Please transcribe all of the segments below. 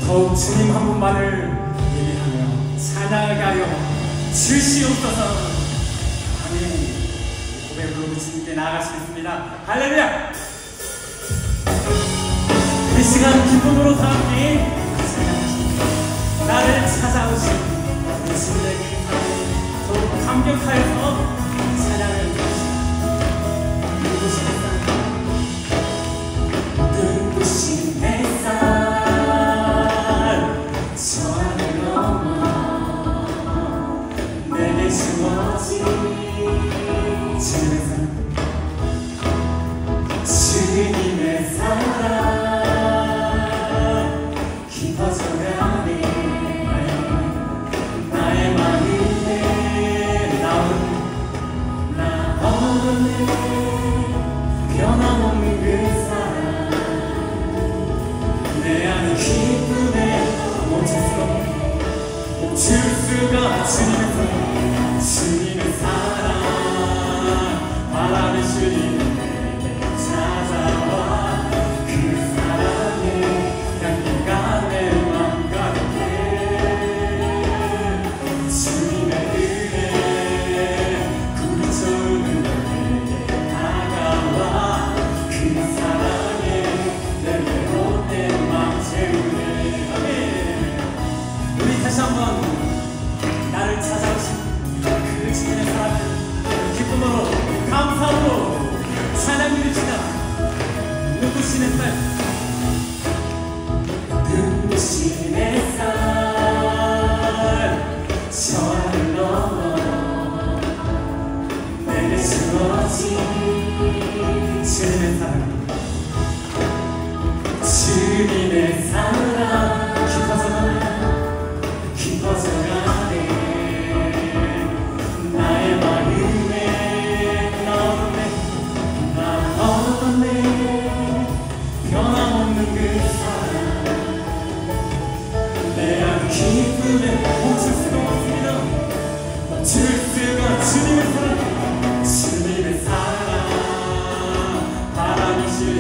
더욱 주님 한 분만을 예배하며 찬양하여 주시옵소서. 아멘. 고백으로 주님께 나아가시겠습니다. 할렐루야. 이 시간 기쁨으로 다 함께 나를 찾아오신 예수님의 그 더욱 감격하여서 찬양을 눈부신 햇살 저 하늘 넘어 내게 주어진 주님의 사랑 깊어져가네. 나의 마음에 나 없는 변함없는 그 사랑 내 안의 기쁨에 멈출 수가 주님의 사랑 바라는 주님 찾아와 그 사랑의 향기가 내 맘 가득해. 주님의 은혜 구주는 내게 다가와 그 사랑에 내 외롭된 맘 채우네. 아멘. 우리 다시 한번 나를 찾아오신 그 주님의 사랑을 기쁨으로 감사로 찬양 드립시다. 눈부신 햇살 눈부신 햇살 저 하늘 넘어 내게 주어진 주님의 사랑 주님의 사랑 깊어져가네. 나의 마음에 나 없네 변함없는 그 사랑 내 안 기쁨에 멈출 수가 없습니다. 멈출 수가 주님의 사랑 바람이시오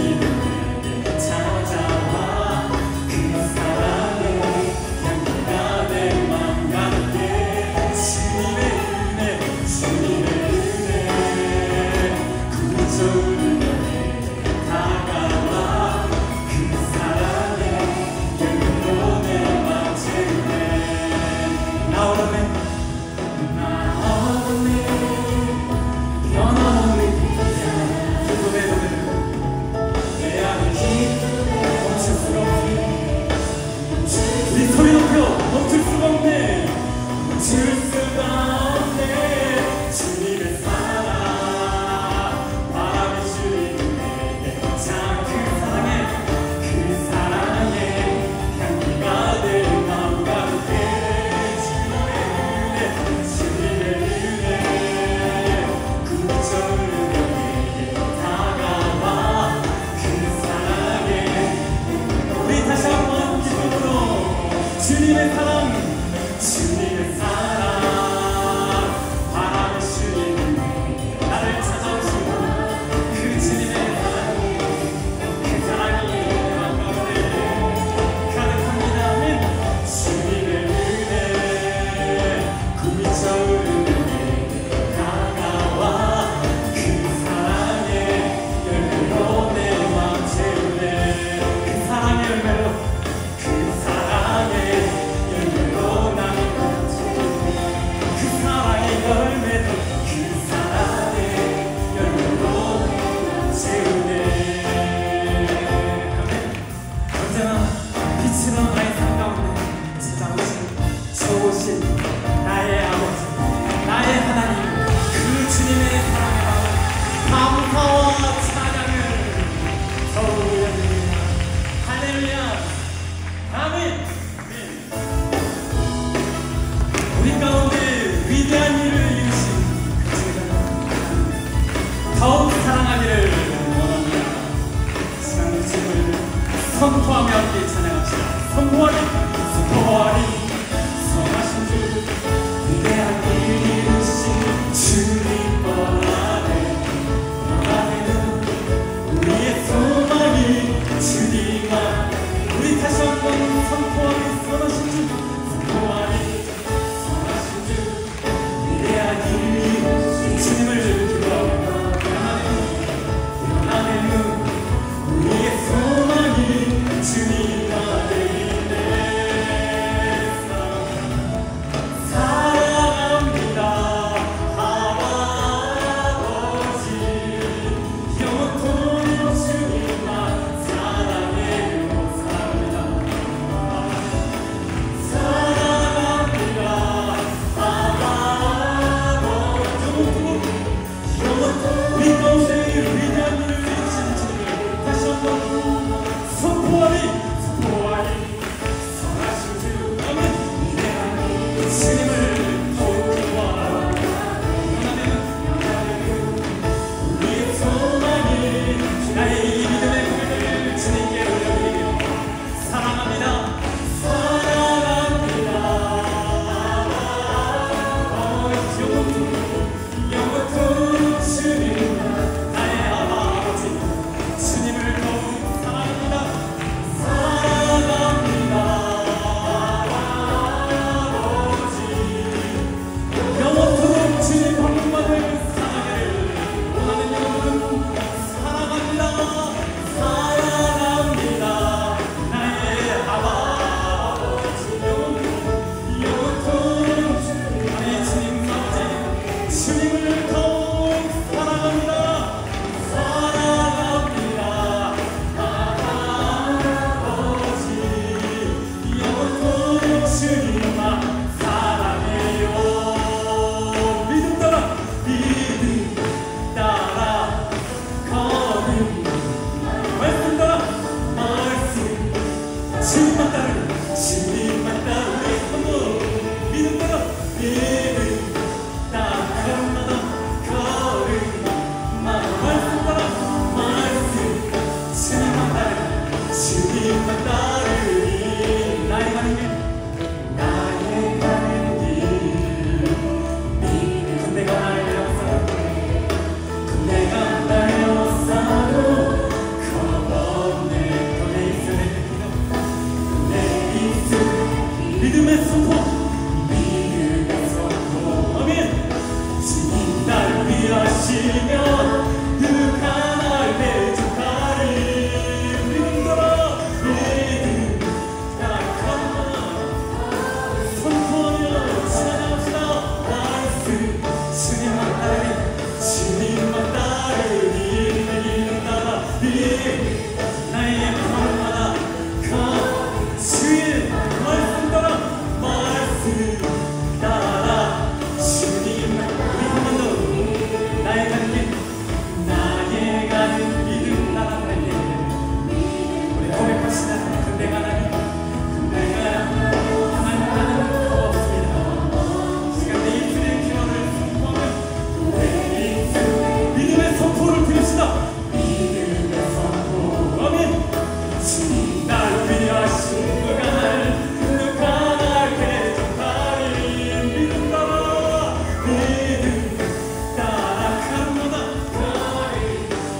선포하며 함께 찬양합시다. 선포하리 선포하리 선하신 주 위대한 일 이루신 주님 보라네. 나라는 우리의 소망이 주님아. 우리 다시 한번 선포하리 선하신 주 선포하리 선하신 주 위대한 일 이루신 주님을 기도하며 나라는 우리의 소망이 주님 안에 있네.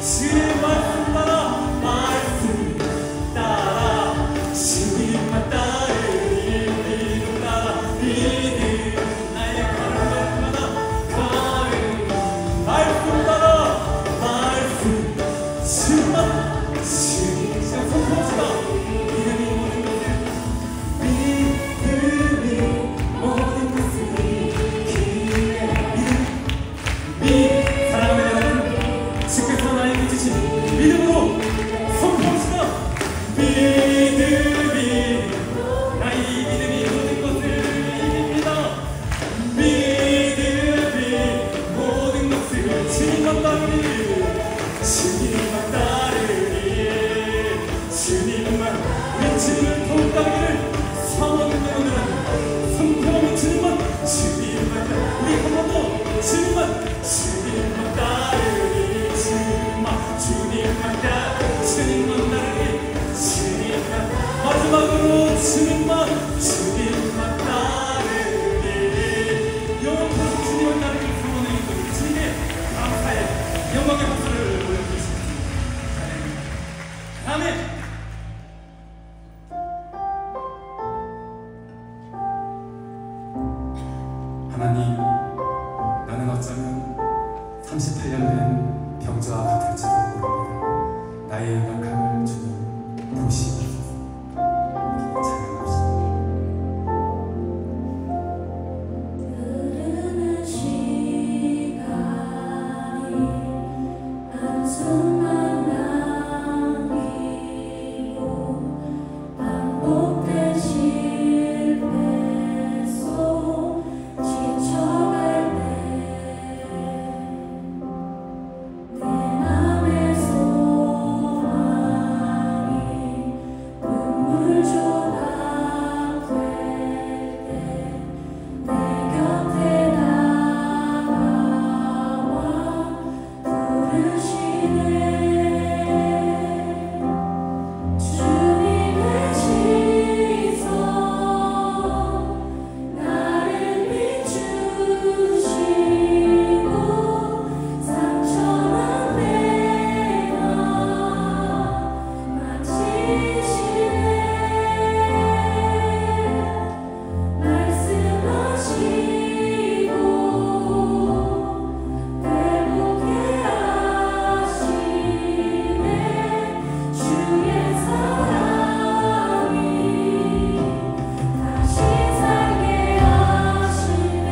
주의 말씀 따라 말씀 따라 주님만 따르니 믿음 따라 믿음 나의 걸음마다 걸음 말씀 따라 말씀 주님만 주님 선포합시다. 믿음이 모든 것을 믿음이 모든 것을 기회 믿음 사랑하는 여러분 주께서 나에게 주신 믿음으로 선포합시다. 믿음이 나의 믿음이 모든 것을 이깁니다. 믿음이 모든 것을 주님만 따르니 주님만 따르니 주님만 우리 주님을 더욱 따르기를 사모하는 여러분들은 선포하는 주님만 주님만 우리 한 번 더 주님만 따르니 주님만 따르니 주님만 마지막으로 주님만 따르니 영원토록 주님만 따르기를 사모하는 우리 주님의 감사의 영광의 박수를 보여주십시오. 아멘. 하나님, 나는 어쩌면 38년 된 병자와 같을지도 모릅니다. 나의 연약함을 주님 보시옵소서. 찬양합시다. 흐르는 시간이 한숨만 남기고 반복된 실패 속 지쳐갈 때 내 맘의 소망이 눈물 조각 될 때 내 곁에 다가와 부르시네. 주님의 시선 나를 비추시고 상처난 내가 만지시네. 말씀하시고 회복해 하시네. 주의 사랑이 다시 살게 하시네.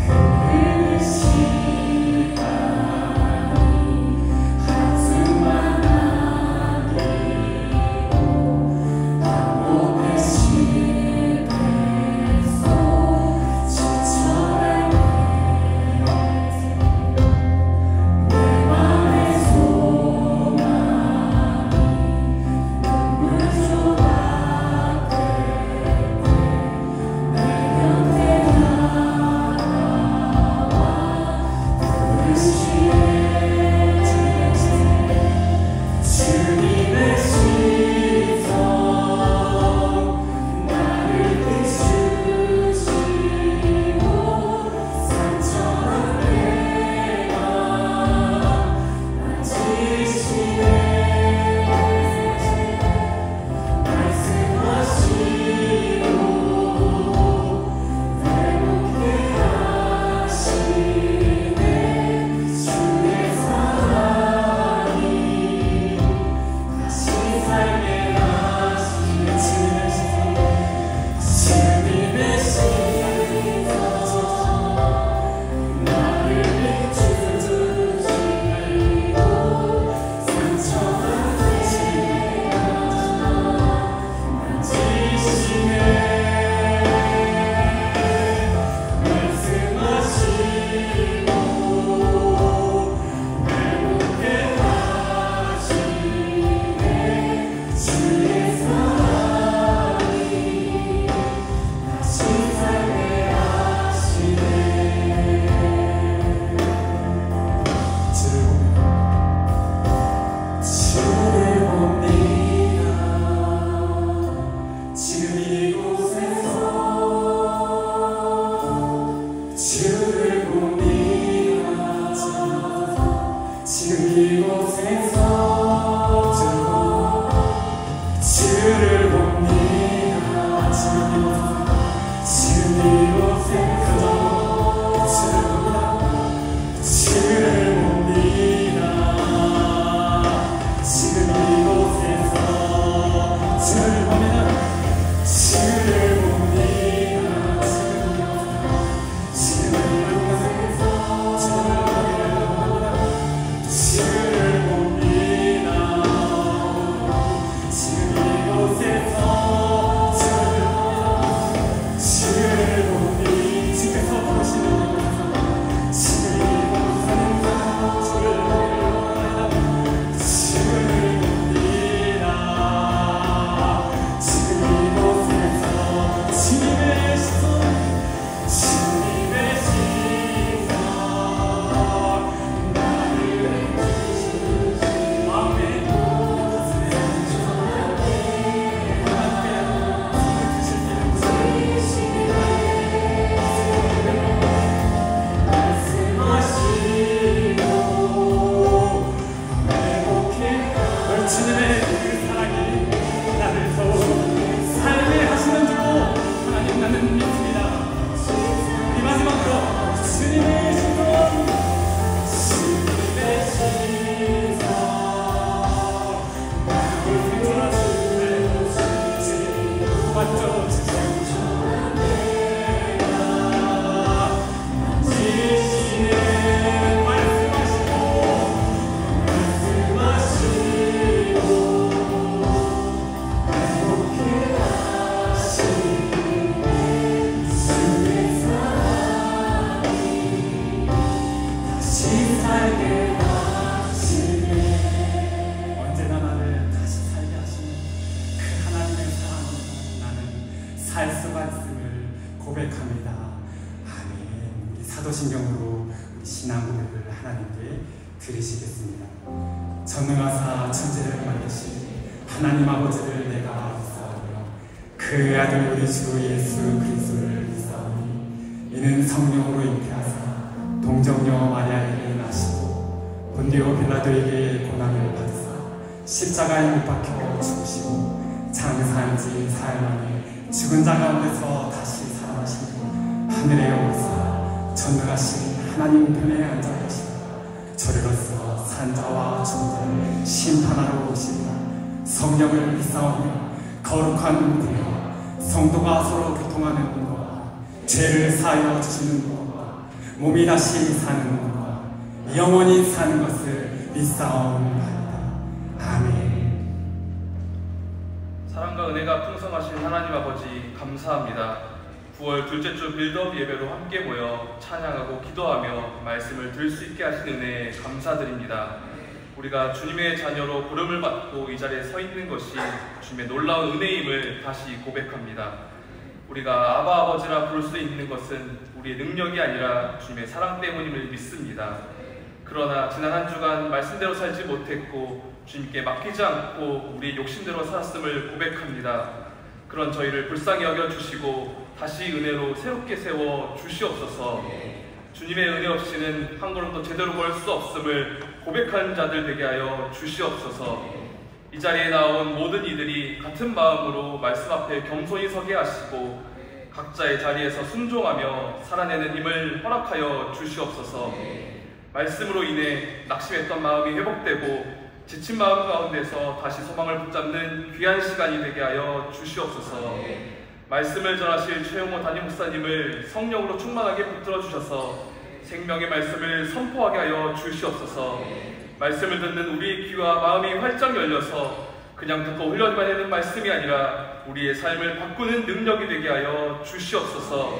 흐르는 시간이 한숨만 남기고 반복된 실패 속 지쳐갈 때 내 맘의 소망이 눈물 조각 될 때 내 곁에 다가와 부르시네. 주님의 시선 나를 비추시고 상처난 내가 만지시네. 말씀하시고 회복해 하시네. 주의 사랑이 다시 살게 하시네. 주님의 시선 나를 비추시고 상처난 내가 만지시네. 말씀하시고 회복해 하시네. 주의 사랑이 다시 살게 하시네. 주를 봅니다. 지금 이곳에서 주를 봅니다. 지금 이곳에서 주를 봅니다. 지금 이곳에서 주를 봅니다. 지금 이곳에서 주를 봅니다. 주를 봅니다. 지금 이곳에서 주를 봅니다. 지금 이곳에서 주를 봅니다. 집에서 부르시는 살 수가 있음을 고백합니다. 아멘. 우리 사도신경으로 우리 신앙 고백을 하나님께 드리시겠습니다. 전능하사 천지를 만드신 하나님 아버지를 내가 믿사오며 그 아들 우리 주 예수 그리스도를 믿사오니 이는 성령으로 잉태하사 동정녀 마리아에게 나시고 본디오 빌라도에게 고난을 받으사 십자가에 못 박혀 죽으시고 장사한 지 사흘 만에 죽은 자 가운데서 다시 살아나시고 하늘에 오르사 전능하신 하나님 편에 앉아 계시다. 저리로서 산자와 죽은 자를 심판하러 오시리라. 성령을 믿사오며 거룩한 분과 성도가 서로 교통하는 분과 죄를 사하여 주시는 분과 몸이 다시 사는 분과 영원히 사는 것을 믿사옵나이다. 아멘. 사랑과 은혜가 풍성하신 하나님 아버지 감사합니다. 9월 둘째 주 빌드업 예배로 함께 모여 찬양하고 기도하며 말씀을 들을 수 있게 하신 은혜에 감사드립니다. 우리가 주님의 자녀로 부름을 받고 이 자리에 서 있는 것이 주님의 놀라운 은혜임을 다시 고백합니다. 우리가 아바 아버지라 부를 수 있는 것은 우리의 능력이 아니라 주님의 사랑 때문임을 믿습니다. 그러나 지난 한 주간 말씀대로 살지 못했고 주님께 맡기지 않고 우리의 욕심대로 살았음을 고백합니다. 그런 저희를 불쌍히 여겨주시고 다시 은혜로 새롭게 세워 주시옵소서. 주님의 은혜 없이는 한 걸음도 제대로 걸 수 없음을 고백하는 자들 되게 하여 주시옵소서. 이 자리에 나온 모든 이들이 같은 마음으로 말씀 앞에 겸손히 서게 하시고 각자의 자리에서 순종하며 살아내는 힘을 허락하여 주시옵소서. 말씀으로 인해 낙심했던 마음이 회복되고 지친 마음 가운데서 다시 소망을 붙잡는 귀한 시간이 되게 하여 주시옵소서. 말씀을 전하실 최용호 담임 목사님을 성령으로 충만하게 붙들어 주셔서 생명의 말씀을 선포하게 하여 주시옵소서. 말씀을 듣는 우리의 귀와 마음이 활짝 열려서 그냥 듣고 흘려지만 되는 말씀이 아니라 우리의 삶을 바꾸는 능력이 되게 하여 주시옵소서.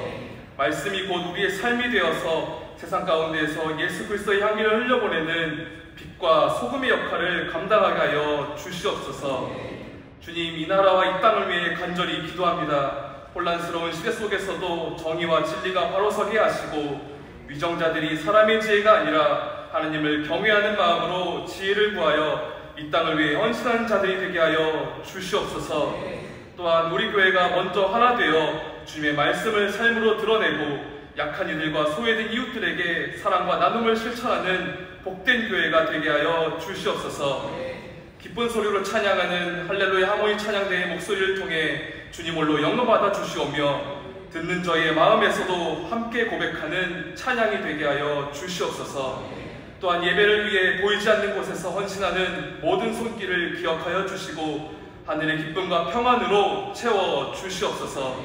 말씀이 곧 우리의 삶이 되어서 세상 가운데에서 예수 그리스도의 향기를 흘려보내는 빛과 소금의 역할을 감당하게 하여 주시옵소서. 주님, 이 나라와 이 땅을 위해 간절히 기도합니다. 혼란스러운 시대 속에서도 정의와 진리가 바로 서게 하시고 위정자들이 사람의 지혜가 아니라 하느님을 경외하는 마음으로 지혜를 구하여 이 땅을 위해 헌신하는 자들이 되게 하여 주시옵소서. 또한 우리 교회가 먼저 하나 되어 주님의 말씀을 삶으로 드러내고 약한 이들과 소외된 이웃들에게 사랑과 나눔을 실천하는 복된 교회가 되게 하여 주시옵소서. 기쁜 소리로 찬양하는 할렐루야 하모니 찬양대의 목소리를 통해 주님 홀로 영광받아 주시오며 듣는 저희의 마음에서도 함께 고백하는 찬양이 되게 하여 주시옵소서. 또한 예배를 위해 보이지 않는 곳에서 헌신하는 모든 손길을 기억하여 주시고 하늘의 기쁨과 평안으로 채워 주시옵소서.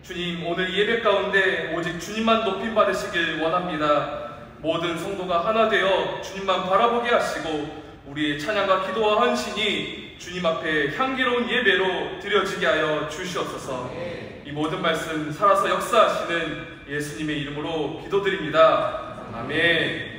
주님, 오늘 예배 가운데 오직 주님만 높임 받으시길 원합니다. 모든 성도가 하나 되어 주님만 바라보게 하시고 우리의 찬양과 기도와 헌신이 주님 앞에 향기로운 예배로 드려지게 하여 주시옵소서. 이 모든 말씀 살아서 역사하시는 예수님의 이름으로 기도드립니다. 아멘.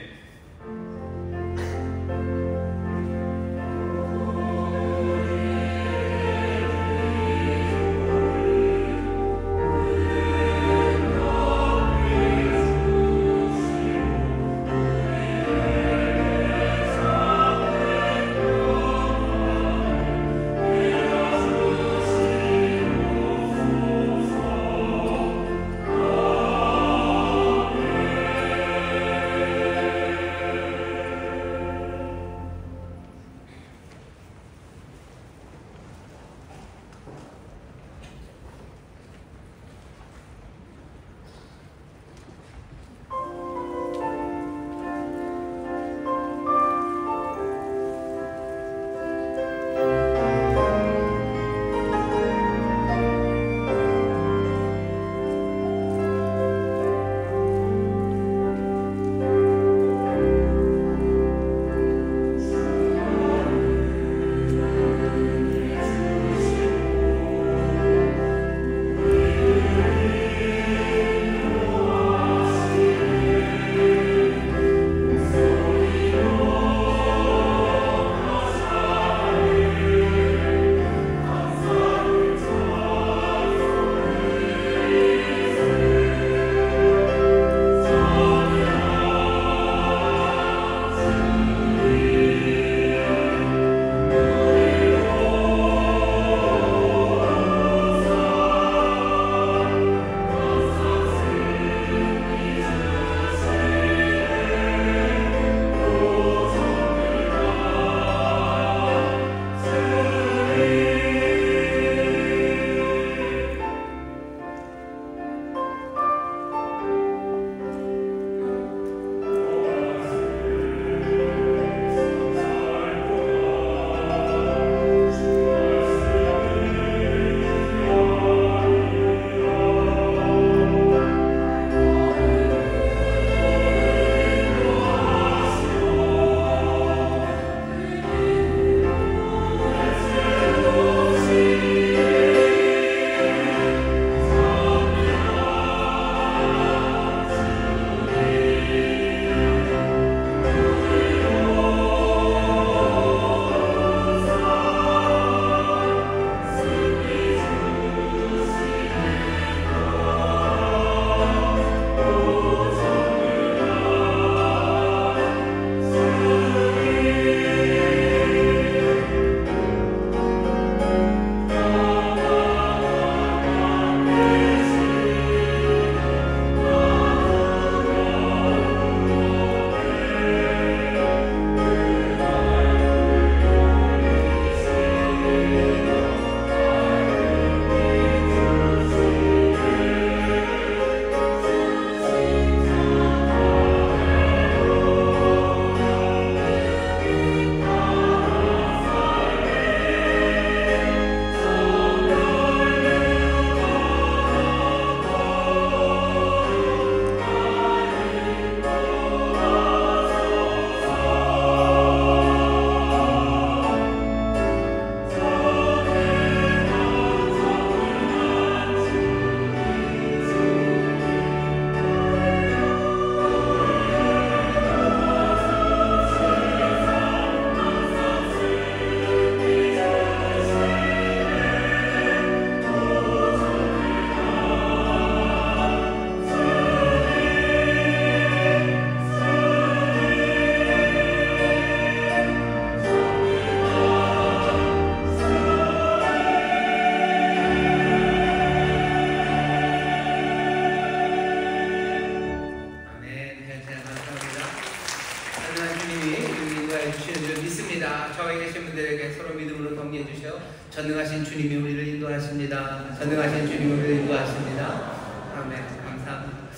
역사해 주시는 줄 믿습니다. 저희 계신 분들에게 서로 믿음으로 격려해 주셔. 전능하신 주님이 우리를 인도하십니다. 전능하신 주님이 우리를 인도하십니다. 아멘. 감사합니다.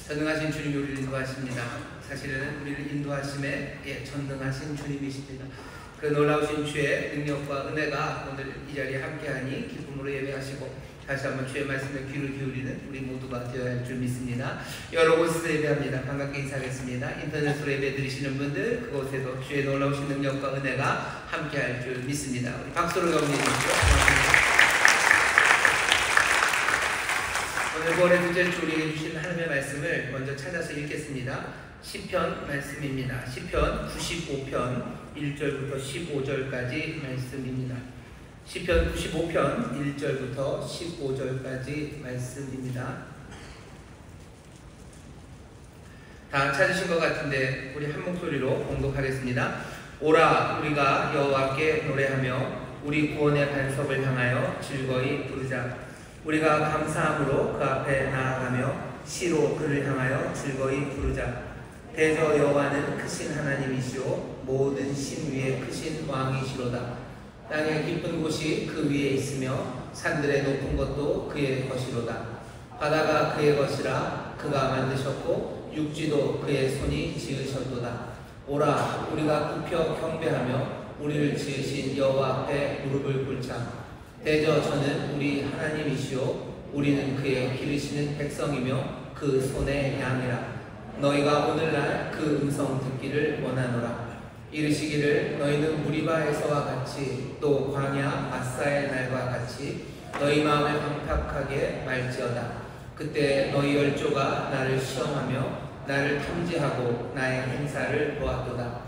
전능하신 주님이 우리를 인도하십니다. 사실은 우리를 인도하심에 전능하신 주님이십니다. 그 놀라우신 주의 능력과 은혜가 오늘 이 자리에 함께하니 기쁨으로 예배하시고 다시 한번 주의 말씀에 귀를 기울이는 우리 모두가 되어야 할 줄 믿습니다. 여러 곳에서 예배합니다. 반갑게 인사하겠습니다. 인터넷으로 예배 드리시는 분들 그곳에도 주의 놀라우신 능력과 은혜가 함께할 줄 믿습니다. 우리 박수로 격려해 주시죠. 오늘 9월의 둘째 주 우리에게 주신 하나님의 말씀을 먼저 찾아서 읽겠습니다. 시편 말씀입니다. 시편 95편 1절부터 15절까지 말씀입니다. 시편 95편 1절부터 15절까지 말씀입니다. 다 찾으신 것 같은데 우리 한 목소리로 봉독하겠습니다. 오라 우리가 여호와께 노래하며 우리 구원의 반석을 향하여 즐거이 부르자. 우리가 감사함으로 그 앞에 나아가며 시로 그를 향하여 즐거이 부르자. 대저 여호와는 크신 하나님이시오 모든 신 위에 크신 왕이시로다. 땅의 깊은 곳이 그 위에 있으며 산들의 높은 것도 그의 것이로다. 바다가 그의 것이라 그가 만드셨고 육지도 그의 손이 지으셨도다. 오라 우리가 굽혀 경배하며 우리를 지으신 여호와 앞에 무릎을 꿇자. 대저 저는 우리 하나님이시오 우리는 그의 기르시는 백성이며 그 손의 양이라. 너희가 오늘날 그 음성 듣기를 원하노라. 이르시기를 너희는 무리바에서와 같이 또 광야 마사의 날과 같이 너희 마음을 강팍하게 말지어다. 그때 너희 열조가 나를 시험하며 나를 탐지하고 나의 행사를 보았도다.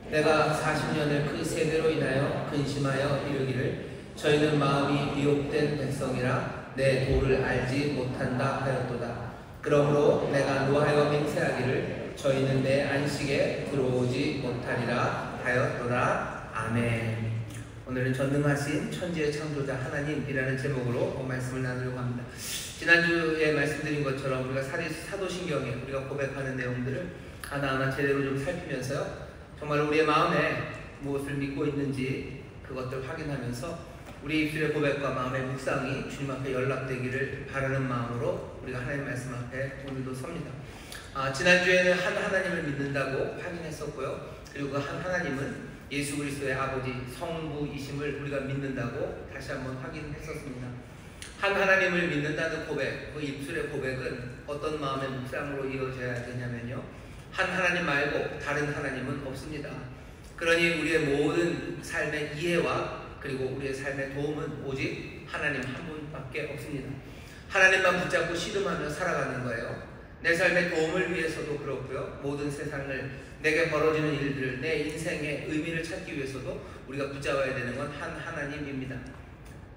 내가 40년을 그 세대로 인하여 근심하여 이르기를 저희는 마음이 미혹된 백성이라 내 도를 알지 못한다 하였도다. 그러므로 내가 노하여 맹세하기를 저희는 내 안식에 들어오지 못하리라 하였도다. 아멘. 오늘은 전능하신 천지의 창조자 하나님이라는 제목으로 말씀을 나누려고 합니다. 지난주에 말씀드린 것처럼 우리가 사도신경에 우리가 고백하는 내용들을 하나하나 제대로 좀 살피면서요, 정말 우리의 마음에 무엇을 믿고 있는지 그것들 확인하면서 우리 입술의 고백과 마음의 묵상이 주님 앞에 연락되기를 바라는 마음으로 우리가 하나님 말씀 앞에 오늘도 섭니다. 지난주에는 한 하나님을 믿는다고 확인했었고요. 그리고 그 한 하나님은 예수 그리스도의 아버지 성부이심을 우리가 믿는다고 다시 한번 확인했었습니다. 한 하나님을 믿는다는 고백, 그 입술의 고백은 어떤 마음의 묵상으로 이루어져야 되냐면요, 한 하나님 말고 다른 하나님은 없습니다. 그러니 우리의 모든 삶의 이해와 그리고 우리의 삶의 도움은 오직 하나님 한 분밖에 없습니다. 하나님만 붙잡고 씨름하며 살아가는 거예요. 내 삶의 도움을 위해서도 그렇고요, 모든 세상을 내게 벌어지는 일들, 내 인생의 의미를 찾기 위해서도 우리가 붙잡아야 되는 건 한 하나님입니다.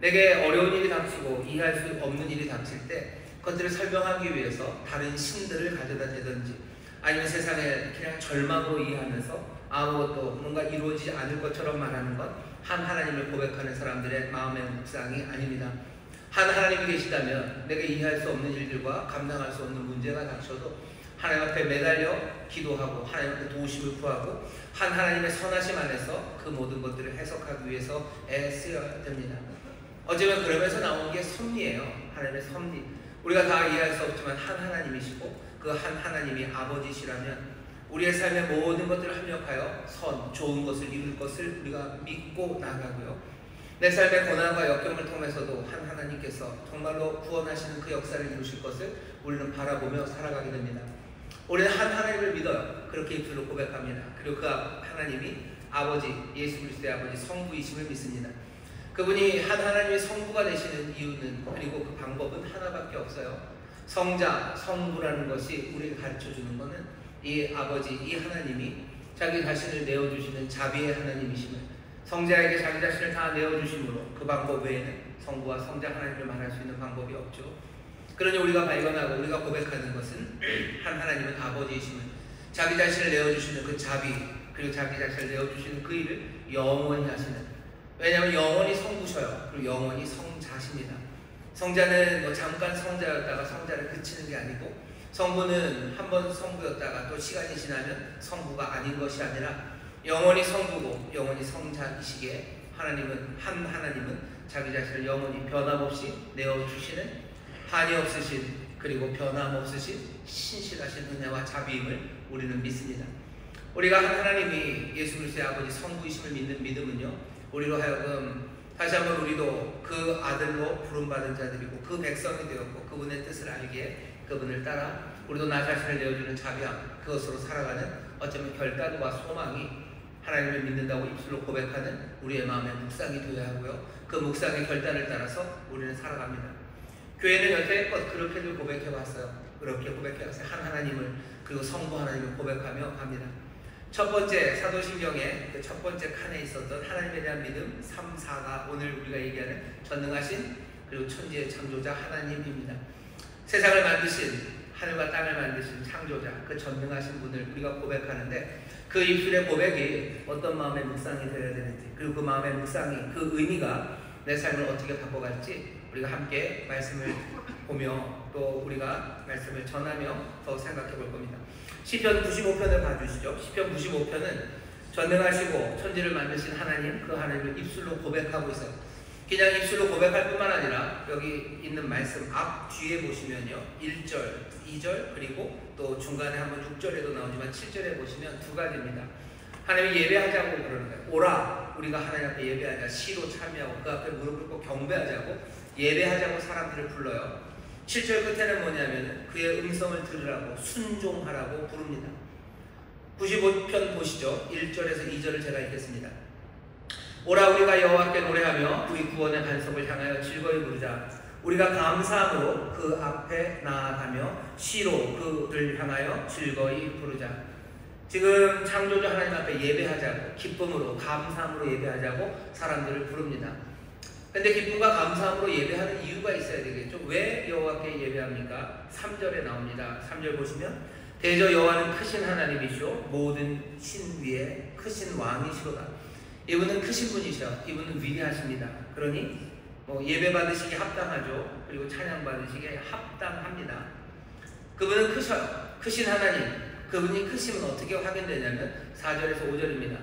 내게 어려운 일이 닥치고 이해할 수 없는 일이 닥칠 때 그것들을 설명하기 위해서 다른 신들을 가져다 대든지 아니면 세상에 그냥 절망으로 이해하면서 아무것도 뭔가 이루어지지 않을 것처럼 말하는 것, 한 하나님을 고백하는 사람들의 마음의 묵상이 아닙니다. 한 하나님이 계시다면 내가 이해할 수 없는 일들과 감당할 수 없는 문제가 닥쳐도 하나님 앞에 매달려 기도하고 하나님 앞에 도우심을 구하고 한 하나님의 선하심 안에서 그 모든 것들을 해석하기 위해서 애쓰여야 됩니다. 어쩌면 그러면서 나온 게 섭리예요. 하나님의 섭리. 우리가 다 이해할 수 없지만 한 하나님이시고 그 한 하나님이 아버지시라면 우리의 삶의 모든 것들을 합력하여 좋은 것을 이룰 것을 우리가 믿고 나가고요, 내 삶의 고난과 역경을 통해서도 한 하나님께서 정말로 구원하시는 그 역사를 이루실 것을 우리는 바라보며 살아가게 됩니다. 우리는 한 하나님을 믿어요. 그렇게 입술로 고백합니다. 그리고 그 하나님이 아버지, 예수 그리스도의 아버지 성부이심을 믿습니다. 그분이 한 하나님의 성부가 되시는 이유는, 그리고 그 방법은 하나밖에 없어요. 성자, 성부라는 것이 우리를 가르쳐주는 것은 이 아버지, 이 하나님이 자기 자신을 내어주시는 자비의 하나님이심을, 성자에게 자기 자신을 다 내어주심으로 그 방법 외에는 성부와 성자 하나님을 말할 수 있는 방법이 없죠. 그러니 우리가 발견하고 우리가 고백하는 것은 한 하나님은 아버지이심을, 자기 자신을 내어주시는 그 자비, 그리고 자기 자신을 내어주시는 그 일을 영원히 하시는, 왜냐하면 영원히 성부셔요. 그리고 영원히 성자십니다. 성자는 잠깐 성자였다가 성자를 그치는 게 아니고, 성부는 한번 성부였다가 또 시간이 지나면 성부가 아닌 것이 아니라 영원히 성부고 영원히 성자이시기에 하나님은 자기 자신을 영원히 변함없이 내어주시는 한이 없으신 그리고 변함없으신 신실하신 은혜와 자비임을 우리는 믿습니다. 우리가 하나님이 예수 그리스도의 아버지 성부이심을 믿는 믿음은요, 우리로 하여금 다시 한번 우리도 그 아들로 부름받은 자들이고 그 백성이 되었고 그분의 뜻을 알기에 그분을 따라 우리도 나 자신을 내어주는 자비함, 그것으로 살아가는 어쩌면 결단과 소망이 하나님을 믿는다고 입술로 고백하는 우리의 마음의 묵상이 되어야 하고요, 그 묵상의 결단을 따라서 우리는 살아갑니다. 교회는 여태껏 그렇게들 고백해왔어요. 그렇게 고백해왔어요. 한 하나님을, 그리고 성부 하나님을 고백하며 갑니다. 첫 번째 사도신경의 그 첫 번째 칸에 있었던 하나님에 대한 믿음 3, 4가 오늘 우리가 얘기하는 전능하신 그리고 천지의 창조자 하나님입니다. 세상을 만드신, 하늘과 땅을 만드신 창조자, 그 전능하신 분을 우리가 고백하는데, 그 입술의 고백이 어떤 마음의 묵상이 되어야 되는지, 그리고 그 마음의 묵상이, 그 의미가 내 삶을 어떻게 바꿔갈지 우리가 함께 말씀을 보며 또 우리가 말씀을 전하며 더 생각해 볼 겁니다. 시편 95편을 봐주시죠. 시편 95편은 전능하시고 천지를 만드신 하나님, 그 하나님을 입술로 고백하고 있어요. 그냥 입술로 고백할 뿐만 아니라 여기 있는 말씀 앞 뒤에 보시면요, 1절, 2절 그리고 또 중간에 한번 6절에도 나오지만 7절에 보시면 두 가지입니다. 하나님이 예배하자고 그러는 거예요. 오라, 우리가 하나님 앞에 예배하자. 시로 참여하고 그 앞에 무릎 꿇고 경배하자고, 예배하자고 사람들을 불러요. 7절 끝에는 뭐냐면 그의 음성을 들으라고, 순종하라고 부릅니다. 95편 보시죠. 1절에서 2절을 제가 읽겠습니다. 오라, 우리가 여호와께 노래하며 우리 구원의 반석을 향하여 즐거이 부르자. 우리가 감사함으로 그 앞에 나아가며 시로 그를 향하여 즐거이 부르자. 지금 창조주 하나님 앞에 예배하자고, 기쁨으로 감사함으로 예배하자고 사람들을 부릅니다. 근데 기쁨과 감사함으로 예배하는 이유가 있어야 되겠죠. 왜 여호와께 예배합니까? 3절에 나옵니다. 3절 보시면 대저 여호와는 크신 하나님이시오 모든 신 위에 크신 왕이시로다. 이분은 크신 분이셔. 이분은 위대하십니다. 그러니 예배 받으시기에 합당하죠. 그리고 찬양 받으시기에 합당합니다. 그분은 크셔요. 크신 하나님. 그분이 크심은 어떻게 확인되냐면 4절에서 5절입니다.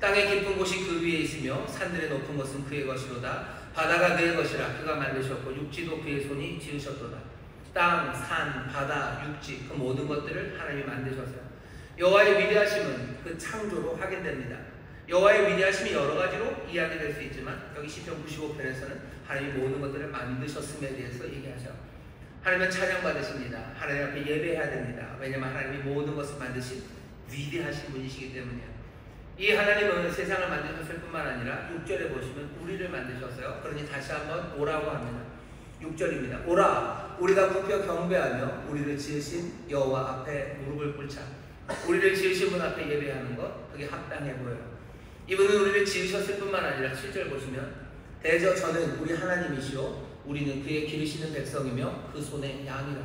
땅의 깊은 곳이 그 위에 있으며 산들의 높은 것은 그의 것이로다. 바다가 그의 것이라. 그가 만드셨고 육지도 그의 손이 지으셨도다. 땅, 산, 바다, 육지 그 모든 것들을 하나님이 만드셨어요. 여호와의 위대하심은 그 창조로 확인됩니다. 여호와의 위대하심이 여러 가지로 이야기될 수 있지만 여기 시편 95편에서는 하나님이 모든 것들을 만드셨음에 대해서 얘기하죠. 하나님은 찬양받으십니다. 하나님 앞에 예배해야 됩니다. 왜냐하면 하나님이 모든 것을 만드신 위대하신 분이시기 때문이에요. 이 하나님은 세상을 만드셨을 뿐만 아니라 6절에 보시면 우리를 만드셨어요. 그러니 다시 한번 오라고 합니다. 6절입니다. 오라, 우리가 굽혀 경배하며 우리를 지으신 여호와 앞에 무릎을 꿇자. 우리를 지으신 분 앞에 예배하는 것, 그게 합당해 보여요. 이분은 우리를 지으셨을 뿐만 아니라 7절 보시면 대저 저는 우리 하나님이시오 우리는 그의 기르시는 백성이며 그 손의 양이라.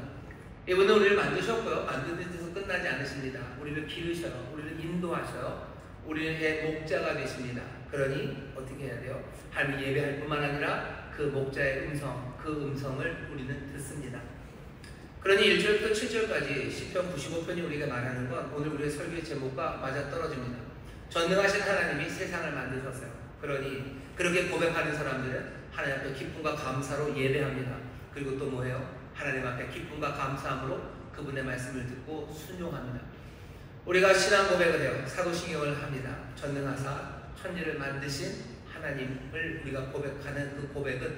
이분은 우리를 만드셨고요, 만드는 데서 끝나지 않으십니다. 우리를 기르셔요. 우리를 인도하셔요. 우리의 목자가 되십니다. 그러니 어떻게 해야 돼요? 하나님 예배할 뿐만 아니라 그 목자의 음성, 그 음성을 우리는 듣습니다. 그러니 1절부터 7절까지 시편 95편이 우리가 말하는 건 오늘 우리의 설교의 제목과 맞아떨어집니다. 전능하신 하나님이 세상을 만드셨어요. 그러니 그렇게 고백하는 사람들은 하나님 앞에 기쁨과 감사로 예배합니다. 그리고 또 뭐예요? 하나님 앞에 기쁨과 감사함으로 그분의 말씀을 듣고 순종합니다. 우리가 신앙 고백을 해요. 사도신경을 합니다. 전능하사 천지를 만드신 하나님을 우리가 고백하는 그 고백은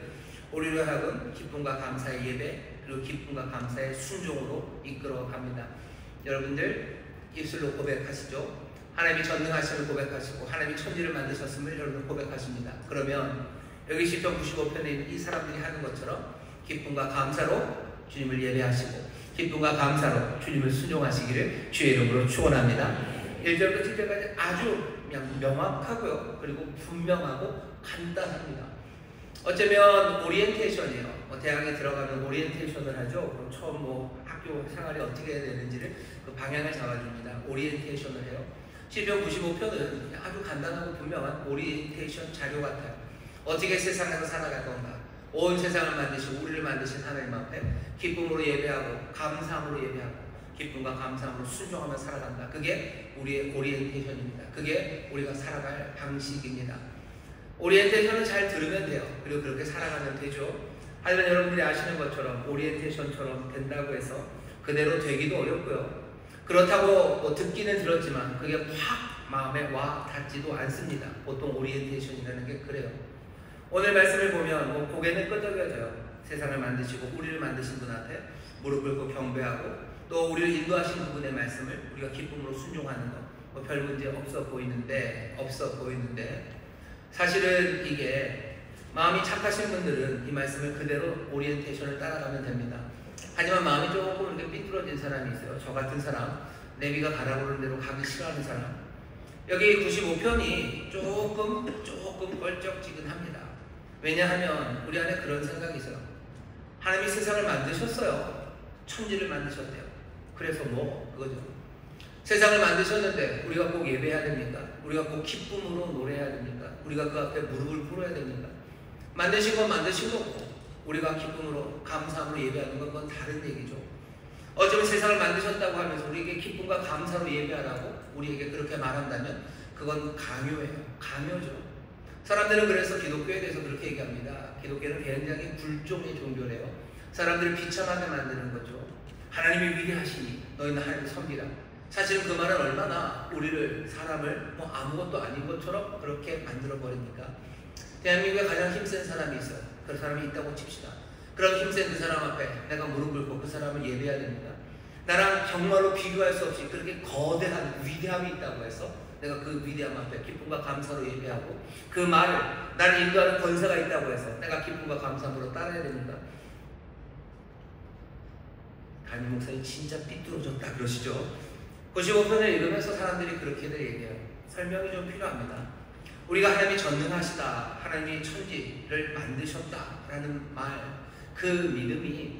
우리로 하여금 기쁨과 감사의 예배, 그리고 기쁨과 감사의 순종으로 이끌어갑니다. 여러분들 입술로 고백하시죠. 하나님이 전능하심을 고백하시고 하나님이 천지를 만드셨음을 여러분 고백하십니다. 그러면 여기 시편 95편에 있는 이 사람들이 하는 것처럼 기쁨과 감사로 주님을 예배하시고 기쁨과 감사로 주님을 순종하시기를 주의 이름으로 축원합니다. 1절부터 7절까지 아주 그냥 명확하고요, 그리고 분명하고 간단합니다. 어쩌면 오리엔테이션이에요. 대학에 들어가면 오리엔테이션을 하죠. 그럼 처음 학교 생활이 어떻게 해야 되는지를 그 방향을 잡아줍니다. 오리엔테이션을 해요. 시편 95편은 아주 간단하고 분명한 오리엔테이션 자료 같아요. 어떻게 세상에서 살아갈 건가? 온 세상을 만드시고 우리를 만드신 하나님 앞에 기쁨으로 예배하고 감사함으로 예배하고 기쁨과 감사함으로 순종하며 살아간다. 그게 우리의 오리엔테이션입니다. 그게 우리가 살아갈 방식입니다. 오리엔테이션은 잘 들으면 돼요. 그리고 그렇게 살아가면 되죠. 하지만 여러분들이 아시는 것처럼 오리엔테이션처럼 된다고 해서 그대로 되기도 어렵고요. 그렇다고 뭐 듣기는 들었지만 그게 확 마음에 와 닿지도 않습니다. 보통 오리엔테이션이라는 게 그래요. 오늘 말씀을 보면 뭐 고개는 끄덕여져요. 세상을 만드시고 우리를 만드신 분 앞에 무릎 꿇고 경배하고 또 우리를 인도하신 그분의 말씀을 우리가 기쁨으로 순종하는 것 뭐 별 문제 없어 보이는데 사실은 이게 마음이 착하신 분들은 이 말씀을 그대로 오리엔테이션을 따라가면 됩니다. 하지만 마음이 조금 이렇게 삐뚤어진 사람이 있어요. 저 같은 사람, 내비가 가라고 그러는 대로 가기 싫어하는 사람. 여기 95편이 조금 껄쩍지근합니다. 왜냐하면 우리 안에 그런 생각이 있어요. 하나님이 세상을 만드셨어요. 천지를 만드셨대요. 그래서 뭐 그거죠. 세상을 만드셨는데 우리가 꼭 예배해야 됩니까? 우리가 꼭 기쁨으로 노래해야 됩니까? 우리가 그 앞에 무릎을 꿇어야 됩니까? 만드신 건 만드신 거고 우리가 기쁨으로 감사함으로 예배하는 건 그건 다른 얘기죠. 어쩌면 세상을 만드셨다고 하면서 우리에게 기쁨과 감사로 예배하라고 우리에게 그렇게 말한다면 그건 강요죠. 사람들은 그래서 기독교에 대해서 그렇게 얘기합니다. 기독교는 굉장히 굴종의 종교래요. 사람들을 비참하게 만드는 거죠. 하나님이 위대하시니 너희는 하나님을 섬기라. 사실은 그 말은 얼마나 사람을 뭐 아무것도 아닌 것처럼 그렇게 만들어버립니까? 대한민국에 가장 힘센 사람이 있어요. 그 사람이 있다고 칩시다. 그런 힘센 그 사람 앞에 내가 무릎 꿇고 그 사람을 예배해야 됩니다. 나랑 정말로 비교할 수 없이 그렇게 거대한 위대함이 있다고 해서 내가 그 위대함 앞에 기쁨과 감사로 예배하고 그 말을 나를 인도하는 권세가 있다고 해서 내가 기쁨과 감사로 따라야 됩니다. 담임 목사님 진짜 삐뚤어졌다 그러시죠? 95편을 읽으면서 사람들이 그렇게들 얘기해요. 설명이 좀 필요합니다. 우리가 하나님이 전능하시다, 하나님이 천지를 만드셨다라는 말, 그 믿음이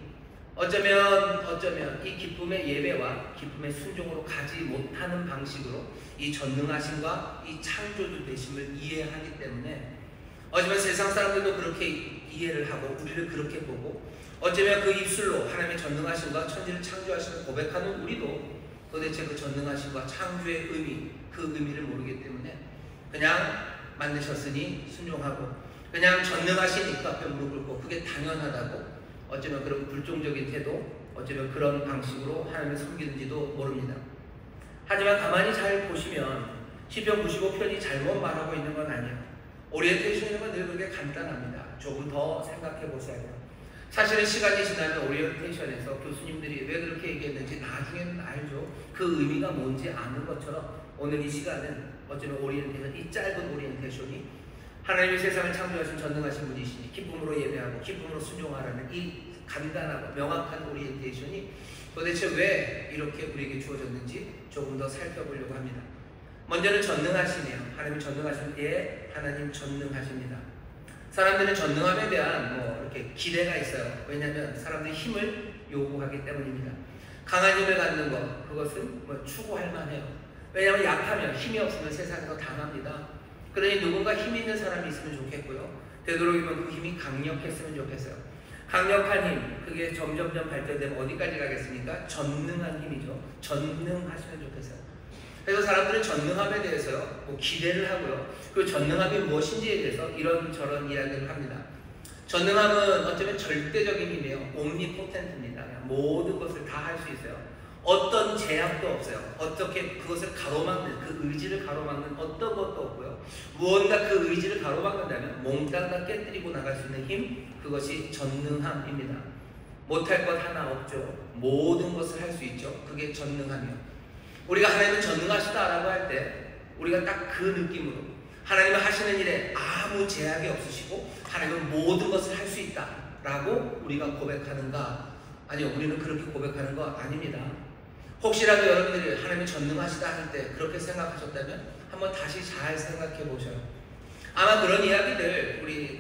어쩌면 이 기쁨의 예배와 기쁨의 순종으로 가지 못하는 방식으로 이 전능하심과 이 창조주 되심을 이해하기 때문에 어쩌면 세상 사람들도 그렇게 이해를 하고 우리를 그렇게 보고 어쩌면 그 입술로 하나님의 전능하심과 천지를 창조하심을 고백하는 우리도 도대체 그 전능하심과 창조의 의미, 그 의미를 모르기 때문에 그냥 만드셨으니 순종하고 그냥 전능하신 그 앞에 무릎 꿇고 그게 당연하다고 어쩌면 그런 불종적인 태도, 어쩌면 그런 방식으로 하나님을 섬기는지도 모릅니다. 하지만 가만히 잘 보시면 시편 95편이 잘못 말하고 있는 건 아니에요. 오리엔테이션은 늘 그렇게 간단합니다. 조금 더 생각해 보셔야 돼요. 사실은 시간이 지나면 오리엔테이션에서 교수님들이 왜 그렇게 얘기했는지 나중에는 알죠. 그 의미가 뭔지 아는 것처럼 오늘 이 시간은 어쩌면 오리엔테이션, 이 짧은 오리엔테이션이 하나님이 세상을 창조하신 전능하신 분이시니 기쁨으로 예배하고 기쁨으로 순종하라는 이 간단하고 명확한 오리엔테이션이 도대체 왜 이렇게 우리에게 주어졌는지 조금 더 살펴보려고 합니다. 먼저는 전능하시네요. 하나님이 전능하신 때에 하나님 전능하십니다. 사람들은 전능함에 대한 이렇게 기대가 있어요. 왜냐하면 사람들이 힘을 요구하기 때문입니다. 강한 힘을 갖는 것, 그것은 추구할 만해요. 왜냐하면 약하면 힘이 없으면 세상에서 당합니다. 그러니 누군가 힘 있는 사람이 있으면 좋겠고요. 되도록이면 그 힘이 강력했으면 좋겠어요. 강력한 힘, 그게 점점점 발전되면 어디까지 가겠습니까? 전능한 힘이죠. 전능하시면 좋겠어요. 그래서 사람들은 전능함에 대해서요, 기대를 하고요. 그 전능함이 무엇인지에 대해서 이런저런 이야기를 합니다. 전능함은 어쩌면 절대적인 힘이에요. 옴니포텐트입니다. 모든 것을 다 할 수 있어요. 어떤 제약도 없어요. 어떻게 그것을 가로막는, 그 의지를 가로막는 어떤 것도 없고요. 무언가 그 의지를 가로막는다면 몽땅 다 깨뜨리고 나갈 수 있는 힘, 그것이 전능함입니다. 못할 것 하나 없죠. 모든 것을 할 수 있죠. 그게 전능함이요. 우리가 하나님은 전능하시다라고 할 때 우리가 딱 그 느낌으로 하나님은 하시는 일에 아무 제약이 없으시고 하나님은 모든 것을 할 수 있다라고 우리가 고백하는가? 아니요, 우리는 그렇게 고백하는 거 아닙니다. 혹시라도 여러분들이 하나님이 전능하시다 할 때 그렇게 생각하셨다면 한번 다시 잘 생각해 보셔요. 아마 그런 이야기들 우리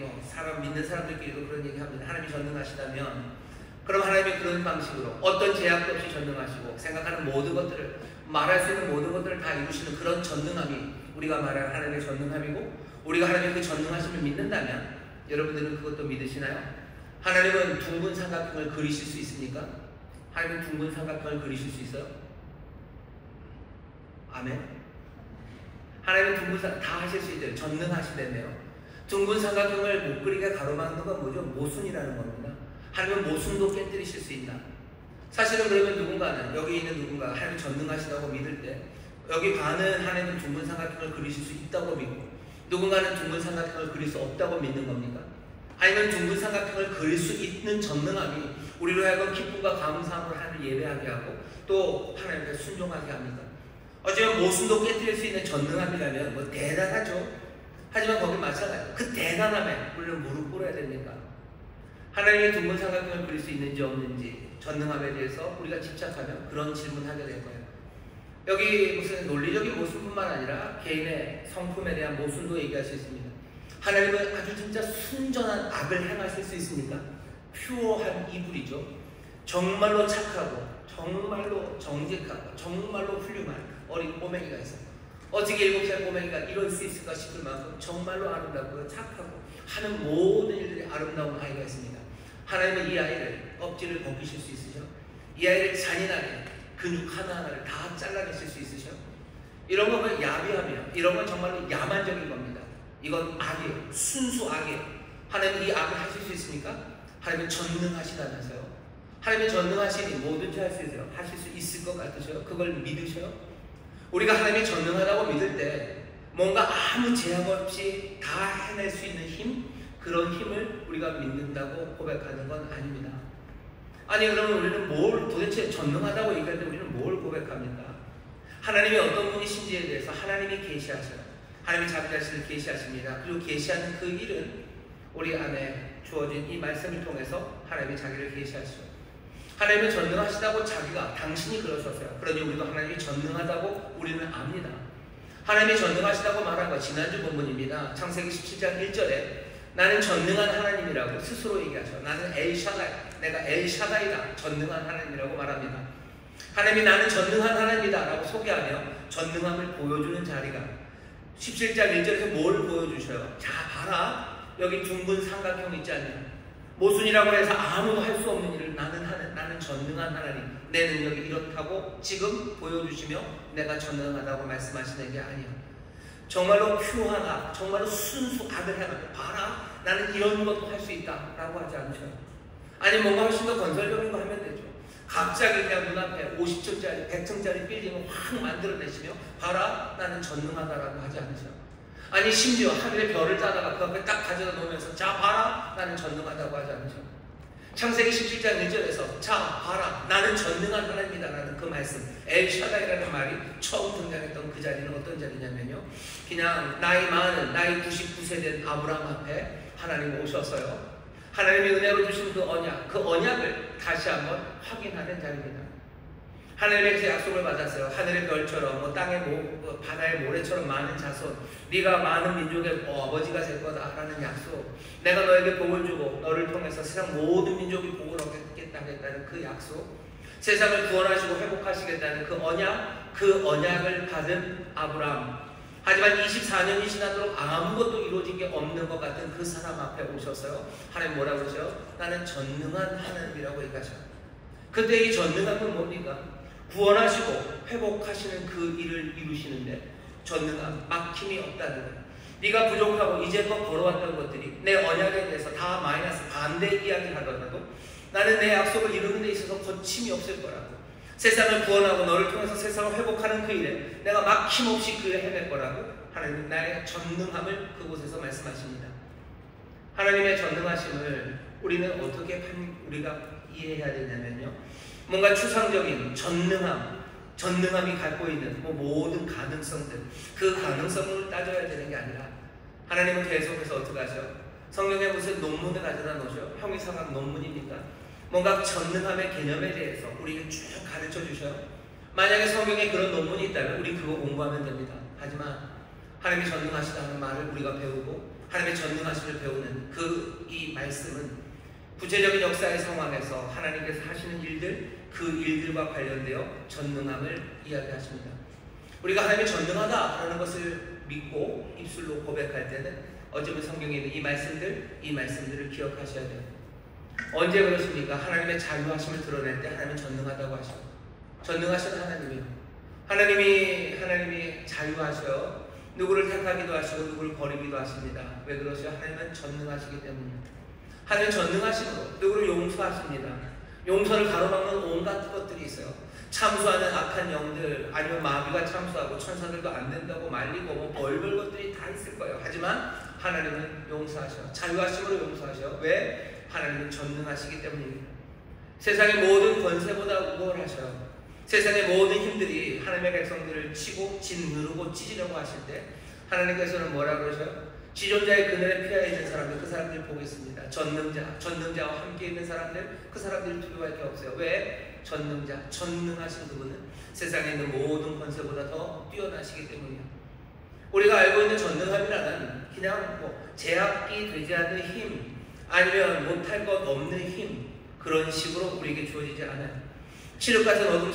믿는 사람들끼리도 그런 얘기합니다. 하나님이 전능하시다면 그럼 하나님이 그런 방식으로 어떤 제약도 없이 전능하시고 생각하는 모든 것들을 말할 수 있는 모든 것들을 다 이루시는 그런 전능함이 우리가 말하는 하나님의 전능함이고 우리가 하나님의 그 전능하심을 믿는다면 여러분들은 그것도 믿으시나요? 하나님은 둥근 삼각형을 그리실 수 있습니까? 하나님은 둥근 삼각형을 그리실 수 있어요? 아멘. 하나님은 둥근 삼각형 다 하실 수 있대요. 전능하시대요. 둥근 삼각형을 못 그리게 가로막는 건 뭐죠? 모순이라는 겁니다. 하나님은 모순도 깨뜨리실 수 있다. 사실은 그러면 누군가는, 여기 있는 누군가 하나님 전능하시다고 믿을 때 여기 반은 하나님은 둥근 삼각형을 그리실 수 있다고 믿고, 누군가는 둥근 삼각형을 그릴 수 없다고 믿는 겁니까? 아니면 둥근 삼각형을 그릴 수 있는 전능함이 우리로 하여금 기쁨과 감사함으로 하나님을 예배하게 하고 또 하나님께 순종하게 합니까? 어쩌면 모순도 깨뜨릴 수 있는 전능함이라면 뭐 대단하죠. 하지만 거기 마찬가지예요. 그 대단함에 우리는 무릎 꿇어야 됩니까? 하나님의 둥근 삼각형을 그릴 수 있는지 없는지 전능함에 대해서 우리가 집착하면 그런 질문하게 될 거예요. 여기 무슨 논리적인 모순뿐만 아니라 개인의 성품에 대한 모순도 얘기할 수 있습니다. 하나님은 아주 진짜 순전한 악을 행하실 수 있습니까? 퓨어한 이불이죠. 정말로 착하고 정말로 정직하고 정말로 훌륭한 어린 꼬맹이가 있어요. 어떻게 7살 꼬맹이가 이럴 수 있을까 싶을 만큼 정말로 아름답고 착하고 하는 모든 일들이 아름다운 아이가 있습니다. 하나님은 이 아이를 껍질을 벗기실 수 있으셔? 이 아이를 잔인하게 근육 하나하나를 다 잘라내실 수 있으셔? 이런 건 야비하며 이런 건 정말로 야만적인 겁니다. 이건 악이에요. 순수 악이에요. 하나님 이 악을 하실 수 있습니까? 하나님은 전능하시다면서요. 하나님은 전능하시니 뭐든지 할 수 있어요. 하실 수 있을 것 같으셔요? 그걸 믿으셔요? 우리가 하나님이 전능하다고 믿을 때 뭔가 아무 제약 없이 다 해낼 수 있는 힘, 그런 힘을 우리가 믿는다고 고백하는 건 아닙니다. 아니 그러면 우리는 뭘 도대체 전능하다고 얘기할 때 우리는 뭘 고백합니까? 하나님이 어떤 분이신지에 대해서 하나님이 계시하셔요. 하나님이 자기 자신을 계시하십니다. 그리고 계시하는 그 일은 우리 안에 주어진 이 말씀을 통해서 하나님이 자기를 계시하시죠. 하나님은 전능하시다고 자기가 당신이 그러셨어요. 그러니 우리도 하나님이 전능하다고 우리는 압니다. 하나님이 전능하시다고 말한 거 지난주 본문입니다. 창세기 17장 1절에 나는 전능한 하나님이라고 스스로 얘기하죠. 나는 엘샤다이, 내가 엘샤다이다, 전능한 하나님이라고 말합니다. 하나님이 나는 전능한 하나님이다 라고 소개하며 전능함을 보여주는 자리가 17장 1절에서 뭘 보여주셔요? 자 봐라, 여기 둥근 삼각형 있지 않냐? 모순이라고 해서 아무도 할 수 없는 일을 나는 전능한 하나님, 내 능력이 이렇다고 지금 보여주시며 내가 전능하다고 말씀하시는 게 아니에요. 정말로 퓨어한 악, 정말로 순수 악을 행하며 봐라, 나는 이런 것도 할 수 있다 라고 하지 않으셔요. 아니 뭔가 훨씬 더 건설적인 거 하면 되죠. 갑자기 그냥 눈앞에 50층짜리 100층짜리 빌딩을 확 만들어내시며 봐라, 나는 전능하다라고 하지 않으셔요. 아니 심지어 하늘의 별을 따다가 그 앞에 딱 가져다 놓으면서 자 봐라, 나는 전능하다고 하지 않으셔. 창세기 17장 1절에서 자 봐라, 나는 전능한 하나님이다 라는 그 말씀, 엘샤다이라는 말이 처음 등장했던 그 자리는 어떤 자리냐면요, 그냥 나이 많은, 나이 99세 된 아브라함 앞에 하나님 오셨어요. 하나님이 은혜로 주신 그 언약을 다시 한번 확인하는 자리입니다. 하나님에게서 약속을 받았어요. 하늘의 별처럼 땅의 바다의 모래처럼 많은 자손, 네가 많은 민족의 아버지가 될 거다라는 약속, 내가 너에게 복을 주고 너를 통해서 세상 모든 민족이 복을 얻겠다는 그 약속, 세상을 구원하시고 회복하시겠다는 그 언약을 받은 아브라함. 하지만 24년이 지나도록 아무것도 이루어진 게 없는 것 같은 그 사람 앞에 오셨어요. 하나님 뭐라고 그러죠? 나는 전능한 하나님이라고 얘기하셔요. 근데 이 전능함은 뭡니까? 구원하시고 회복하시는 그 일을 이루시는데 전능함, 막힘이 없다는 거예요. 네가 부족하고 이제껏 걸어왔던 것들이 내 언약에 대해서 다 마이너스 반대 이야기를 하더라도 나는 내 약속을 이루는 데 있어서 거침이 없을 거라고. 세상을 구원하고 너를 통해서 세상을 회복하는 그 일에 내가 막힘없이 그 일을 해낼 거라고 하나님 나의 전능함을 그곳에서 말씀하십니다. 하나님의 전능하심을 우리는 어떻게 우리가 이해해야 되냐면요, 뭔가 추상적인 전능함이 갖고 있는 모든 가능성들, 그 가능성을 따져야 되는 게 아니라 하나님은 계속해서 어떻게 하셔? 성경에 무슨 논문을 가져다 놓으셔? 형이사학 논문입니까? 뭔가 전능함의 개념에 대해서 우리에게 쭉 가르쳐 주셔요. 만약에 성경에 그런 논문이 있다면 우리 그거 공부하면 됩니다. 하지만 하나님이 전능하시다는 말을 우리가 배우고 하나님의 전능하심을 배우는 이 말씀은 구체적인 역사의 상황에서 하나님께서 하시는 일들, 그 일들과 관련되어 전능함을 이야기하십니다. 우리가 하나님이 전능하다라는 것을 믿고 입술로 고백할 때는 어쩌면 성경에 있는 이 말씀들을 기억하셔야 돼요. 언제 그렇습니까? 하나님의 자유하심을 드러낼 때 하나님은 전능하다고 하시고, 전능하신 하나님이요, 하나님이 자유하셔 누구를 택하기도 하시고 누구를 버리기도 하십니다. 왜 그러시죠? 하나님은 전능하시기 때문입니다. 하나님은 전능하시고 누구를 용서하십니다. 용서를 가로막는 온갖 것들이 있어요. 참수하는 악한 영들 아니면 마귀가 참수하고 천사들도 안 된다고 말리고 뭐 별별 것들이 다 있을 거예요. 하지만 하나님은 용서하셔. 자유하심으로 용서하셔. 왜? 하나님은 전능하시기 때문입니다. 세상의 모든 권세보다 우월하셔요. 세상의 모든 힘들이 하나님의 백성들을 치고 짓누르고 찢으려고 하실 때 하나님께서는 뭐라 그러셔요? 지존자의 그늘에 피하여 있는 사람들, 그 사람들 보겠습니다. 전능자와 함께 있는 사람들, 그 사람들을 두려워할 게 없어요. 왜? 전능하신 그분은 세상에 있는 모든 권세보다 더 뛰어나시기 때문이에요. 우리가 알고 있는 전능함이라는 그냥 뭐 제압이 되지 않는 힘, 아니면 못할 것 없는 힘, 그런 식으로 우리에게 주어지지 않아요. 칠흑 같은 어둠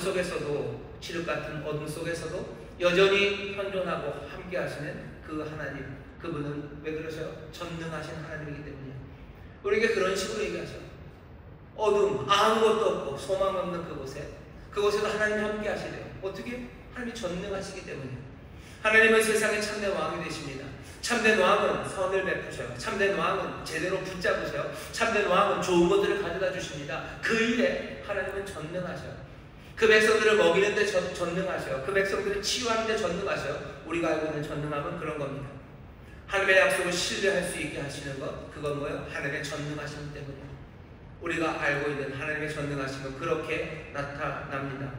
속에서도 여전히 현존하고 함께 하시는 그 하나님, 그분은 왜 그러셔요? 전능하신 하나님이기 때문이에요. 우리에게 그런 식으로 얘기하셔요. 어둠, 아무것도 없고 소망 없는 그곳에도 하나님이 함께 하시래요. 어떻게? 하나님이 전능하시기 때문이에요. 하나님은 세상의 참된 왕이 되십니다. 참된 왕은 선을 베푸셔요. 참된 왕은 제대로 붙잡으셔요. 참된 왕은 좋은 것들을 가져다 주십니다. 그 일에 하나님은 전능하셔요. 그 백성들을 먹이는데 전능하셔요. 그 백성들을 치유하는데 전능하셔요. 우리가 알고 있는 전능함은 그런 겁니다. 하나님의 약속을 신뢰할 수 있게 하시는 것, 그건 뭐예요? 하나님의 전능하심 때문이에요. 우리가 알고 있는 하나님의 전능하심은 그렇게 나타납니다.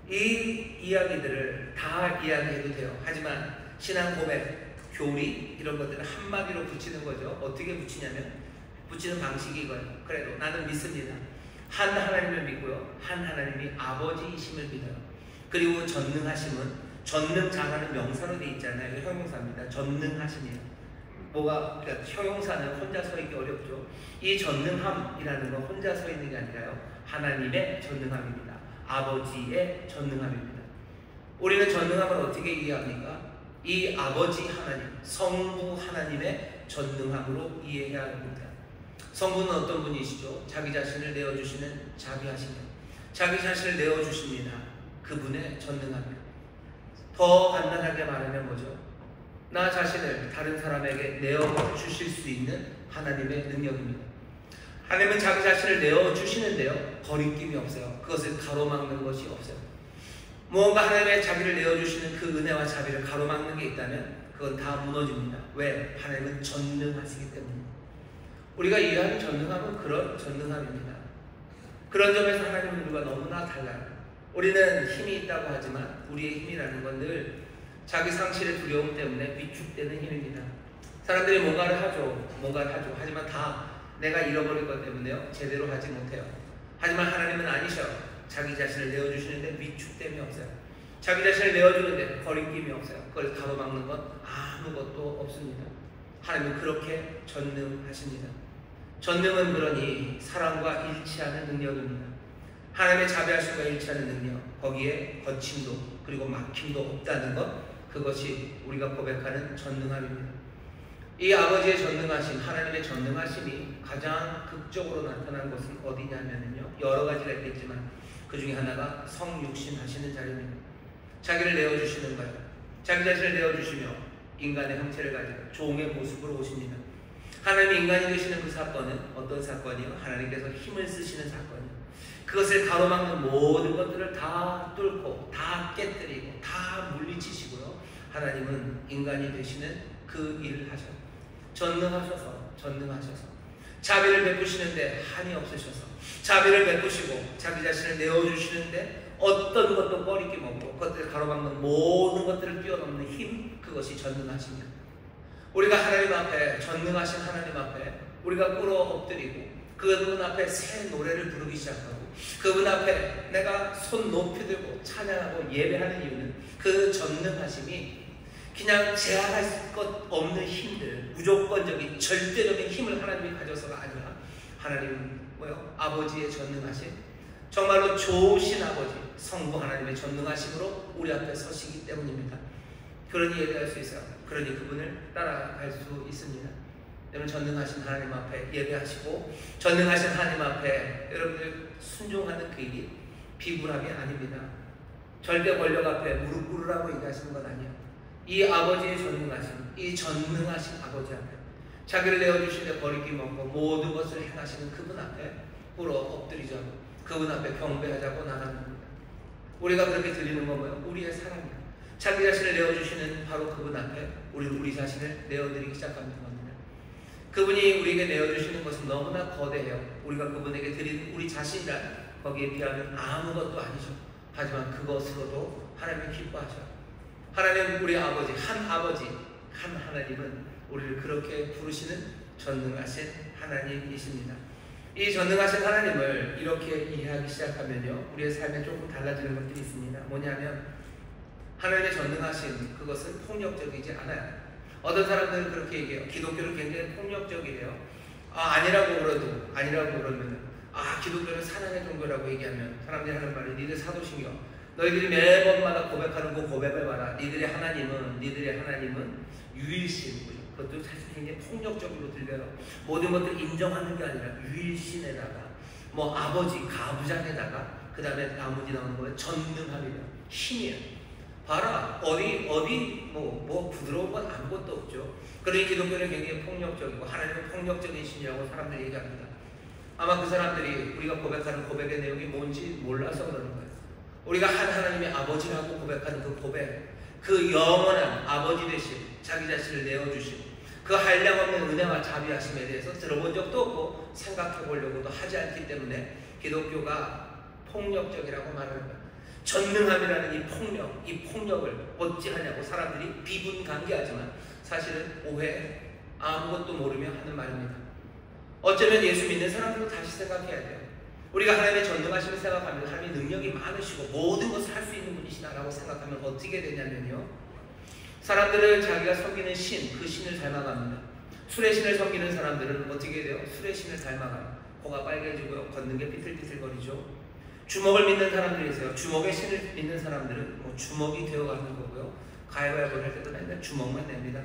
이 이야기들을 다 이야기해도 돼요. 하지만 신앙 고백, 교리 이런 것들을 한마디로 붙이는 거죠. 어떻게 붙이냐면 붙이는 방식이 이거예요. 그래도 나는 믿습니다. 한 하나님을 믿고요. 한 하나님이 아버지이심을 믿어요. 그리고 전능하심은 전능자라는 명사로 되어 있잖아요. 형용사입니다. 전능하심이에요. 그러니까 형용사는 혼자 서 있기 어렵죠. 이 전능함이라는 건 혼자 서 있는 게 아니라요. 하나님의 전능함입니다. 아버지의 전능함입니다. 우리는 전능함을 어떻게 이해합니까? 이 아버지 하나님, 성부 하나님의 전능함으로 이해해야 합니다. 성부는 어떤 분이시죠? 자기 자신을 내어주시는 자비하시며 자기 자신을 내어주십니다. 그분의 전능함이에요. 더 간단하게 말하면 뭐죠? 나 자신을 다른 사람에게 내어주실 수 있는 하나님의 능력입니다. 하나님은 자기 자신을 내어주시는데요. 거리낌이 없어요. 그것을 가로막는 것이 없어요. 무언가 하나님의 자기를 내어주시는 그 은혜와 자비를 가로막는 게 있다면 그건 다 무너집니다. 왜? 하나님은 전능하시기 때문입니다. 우리가 이해하는 전능함은 그런 전능함입니다. 그런 점에서 하나님은 우리가 너무나 달라요. 우리는 힘이 있다고 하지만 우리의 힘이라는 건 늘 자기 상실의 두려움 때문에 위축되는 힘입니다. 사람들이 뭔가를 하죠. 하지만 다 내가 잃어버릴 것 때문에요. 제대로 하지 못해요. 하지만 하나님은 아니셔요. 자기 자신을 내어주시는데 위축됨이 없어요. 자기 자신을 내어주는데 거리낌이 없어요. 그걸 가로막는 건 아무것도 없습니다. 하나님은 그렇게 전능하십니다. 전능은 그러니 사랑과 일치하는 능력입니다. 하나님의 자비하심과 일치하는 능력, 거기에 거침도 그리고 막힘도 없다는 것, 그것이 우리가 고백하는 전능함입니다. 이 아버지의 전능하심, 하나님의 전능하심이 가장 극적으로 나타난 것은 어디냐면요, 여러 가지가 있겠지만 그 중에 하나가 성육신 하시는 자리입니다. 자기를 내어주시는 거예요. 자기 자신을 내어주시며 인간의 형체를 가지고 종의 모습으로 오십니다. 하나님이 인간이 되시는 그 사건은 어떤 사건이요? 하나님께서 힘을 쓰시는 사건이에요. 그것을 가로막는 모든 것들을 다 뚫고 다 깨뜨리고 다 물리치시고요. 하나님은 인간이 되시는 그 일을 하셔요. 전능하셔서 자비를 베푸시는데 한이 없으셔서 자비를 베푸시고 자기 자신을 내어주시는데 어떤 것도 꺼리낌 없고 그것들을 가로막는 모든 것들을 뛰어넘는 힘, 그것이 전능하십니다. 우리가 하나님 앞에, 전능하신 하나님 앞에 우리가 꿇어 엎드리고 그분 앞에 새 노래를 부르기 시작하고 그분 앞에 내가 손 높이 들고 찬양하고 예배하는 이유는 그 전능하심이 그냥 제한할 것 없는 힘들, 무조건적인 절대적인 힘을 하나님이 가져서가 아니라 하나님은 뭐요? 아버지의 전능하심, 정말로 좋으신 아버지, 성부 하나님의 전능하심으로 우리 앞에 서시기 때문입니다. 그러니 예배할 수 있어요. 그러니 그분을 따라갈 수 있습니다. 여러분, 전능하신 하나님 앞에 예배하시고 전능하신 하나님 앞에 여러분들 순종하는 그 일이 비굴함이 아닙니다. 절대 권력 앞에 무릎 꿇으라고 얘기하시는 건 아니에요. 이 아버지의 전능하심, 이 전능하신 아버지 앞에 자기를 내어주시는데 버리기 없고 모든 것을 행하시는 그분 앞에 꿇어 엎드리자고, 그분 앞에 경배하자고 나가는 겁니다. 우리가 그렇게 드리는 건 뭐예요? 우리의 사랑이에요. 자기 자신을 내어주시는 바로 그분 앞에 우리는 우리 자신을 내어드리기 시작하는 겁니다. 그분이 우리에게 내어주시는 것은 너무나 거대해요. 우리가 그분에게 드리는 우리 자신이란 거기에 비하면 아무것도 아니죠. 하지만 그것으로도 하나님은 기뻐하셔요. 하나님, 우리 아버지, 한 하나님은 우리를 그렇게 부르시는 전능하신 하나님이십니다. 이 전능하신 하나님을 이렇게 이해하기 시작하면요, 우리의 삶에 조금 달라지는 것들이 있습니다. 뭐냐면 하나님의 전능하신 그것은 폭력적이지 않아요. 어떤 사람들은 그렇게 얘기해요. 기독교는 굉장히 폭력적이래요. 아니라고 그러면 기독교는 사랑의 종교라고 얘기하면 사람들이 하는 말이, 니들 사도신경, 너희들이 매번마다 고백하는 그 고백을 봐라. 니들의 하나님은 유일신, 그것도 사실 굉장히 폭력적으로 들려요. 모든 것들을 인정하는 게 아니라 유일신에다가 아버지, 가부장에다가 그 다음에 나머지 나오는 거예요. 전능함이에요. 힘이에요. 봐라, 어디 부드러운 건 아무것도 없죠. 그러니 기독교는 굉장히 폭력적이고 하나님은 폭력적인 신이라고 사람들이 얘기합니다. 아마 그 사람들이 우리가 고백하는 고백의 내용이 뭔지 몰라서 그러는 거예요. 우리가 한 하나님의 아버지라고 고백하는 그 고백, 그 영원한 아버지 되신 자기 자신을 내어주신 그 한량없는 은혜와 자비하심에 대해서 들어본 적도 없고 생각해 보려고도 하지 않기 때문에 기독교가 폭력적이라고 말하는 거예요. 전능함이라는 이 폭력을 어찌하냐고 사람들이 비분간계하지만 사실은 오해, 아무것도 모르며 하는 말입니다. 어쩌면 예수 믿는 사람들도 다시 생각해야 돼요. 우리가 하나님의 전능하심을 생각하면 하나님의 능력이 많으시고 모든 것을 할 수 있는 분이시다라고 생각하면 어떻게 되냐면요, 사람들은 자기가 섬기는 신, 그 신을 닮아갑니다. 술의 신을 섬기는 사람들은 어떻게 돼요? 술의 신을 닮아가요. 코가 빨개지고요, 걷는 게 삐틀삐틀거리죠. 주먹을 믿는 사람들이 있어요. 주먹의 신을 믿는 사람들은 주먹이 되어가는 거고요. 가위바위보를 할 때도 맨날 주먹만 냅니다.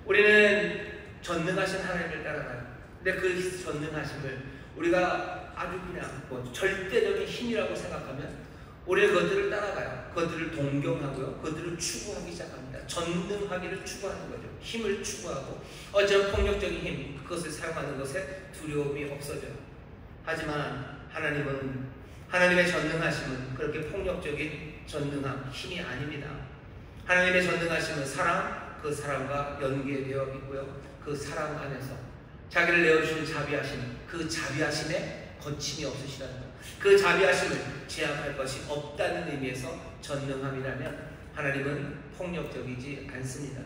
우리는 전능하신 하나님을 따라가요. 근데 그 전능하심을 우리가 아주 그냥 절대적인 힘이라고 생각하면 우리는 그것들을 따라가요. 그것들을 동경하고요. 그것들을 추구하기 시작합니다. 전능하기를 추구하는 거죠. 힘을 추구하고 어쩌면 폭력적인 힘, 그것을 사용하는 것에 두려움이 없어져요. 하지만 하나님의 전능하심은 그렇게 폭력적인 전능함, 힘이 아닙니다. 하나님의 전능하심은 사랑, 그 사랑과 연계되어 있고요. 그 사랑 안에서 자기를 내어주신 자비하심, 그 자비하심에 거침이 없으시다는 것. 그 자비하심을 제약할 것이 없다는 의미에서 전능함이라면 하나님은 폭력적이지 않습니다.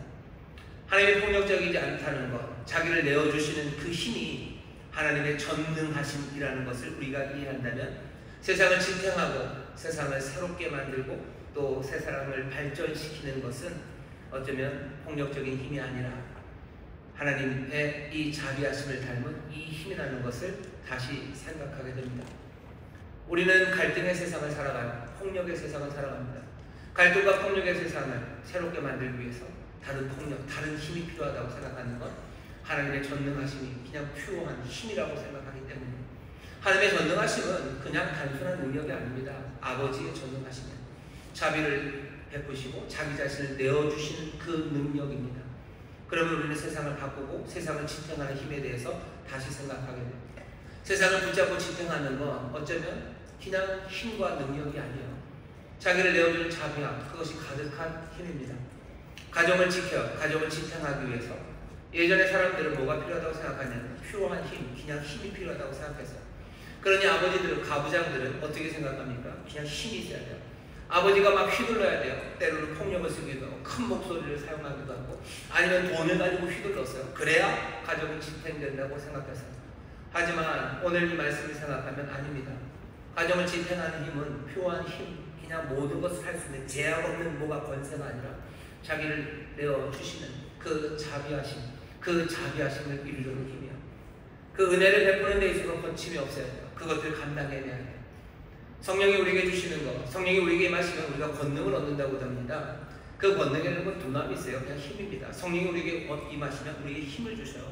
하나님이 폭력적이지 않다는 것, 자기를 내어주시는 그 힘이 하나님의 전능하심이라는 것을 우리가 이해한다면 세상을 지탱하고 세상을 새롭게 만들고 또 세상을 발전시키는 것은 어쩌면 폭력적인 힘이 아니라 하나님의 이 자비하심을 닮은 이 힘이라는 것을 다시 생각하게 됩니다. 우리는 갈등의 세상을 살아가요. 폭력의 세상을 살아갑니다. 갈등과 폭력의 세상을 새롭게 만들기 위해서 다른 폭력, 다른 힘이 필요하다고 생각하는 것, 하나님의 전능하심이 그냥 퓨어한 힘이라고 생각하기 때문에 하나님의 전능하심은 그냥 단순한 능력이 아닙니다. 아버지의 전능하심은 자비를 베푸시고 자기 자신을 내어주시는 그 능력입니다. 그러면 우리는 세상을 바꾸고 세상을 지탱하는 힘에 대해서 다시 생각하게 됩니다. 세상을 붙잡고 지탱하는 건 어쩌면 그냥 힘과 능력이 아니에요. 자기를 내어주는 자비함, 그것이 가득한 힘입니다. 가정을 지탱하기 위해서 예전에 사람들은 뭐가 필요하다고 생각하냐면 퓨어한 힘, 그냥 힘이 필요하다고 생각했어요. 그러니 아버지들은, 가부장들은 어떻게 생각합니까? 그냥 힘이 있어야 돼요. 아버지가 막 휘둘러야 돼요. 때로는 폭력을 쓰기도 하고 큰 목소리를 사용하기도 하고 아니면 돈을 가지고 휘둘렀어요. 그래야 가정이 지탱된다고 생각했어요. 하지만 오늘 이 말씀을 생각하면 아닙니다. 가정을 지탱하는 힘은 퓨어한 힘, 그냥 모든 것을 할 수 있는 제약 없는 뭐가 권세가 아니라 자기를 내어주시는 그 자비하심, 그 자비하심을 이루려는 힘이야. 그 은혜를 베푸는 데 있어서 거침이 없어야 돼요. 그것들을 감당해내야 돼요. 성령이 우리에게 주시는 것, 성령이 우리에게 임하시면 우리가 권능을 얻는다고 합니다. 그 권능에는 건 두나미세요. 그냥 힘입니다. 성령이 우리에게 임하시면 우리에게 힘을 주셔요.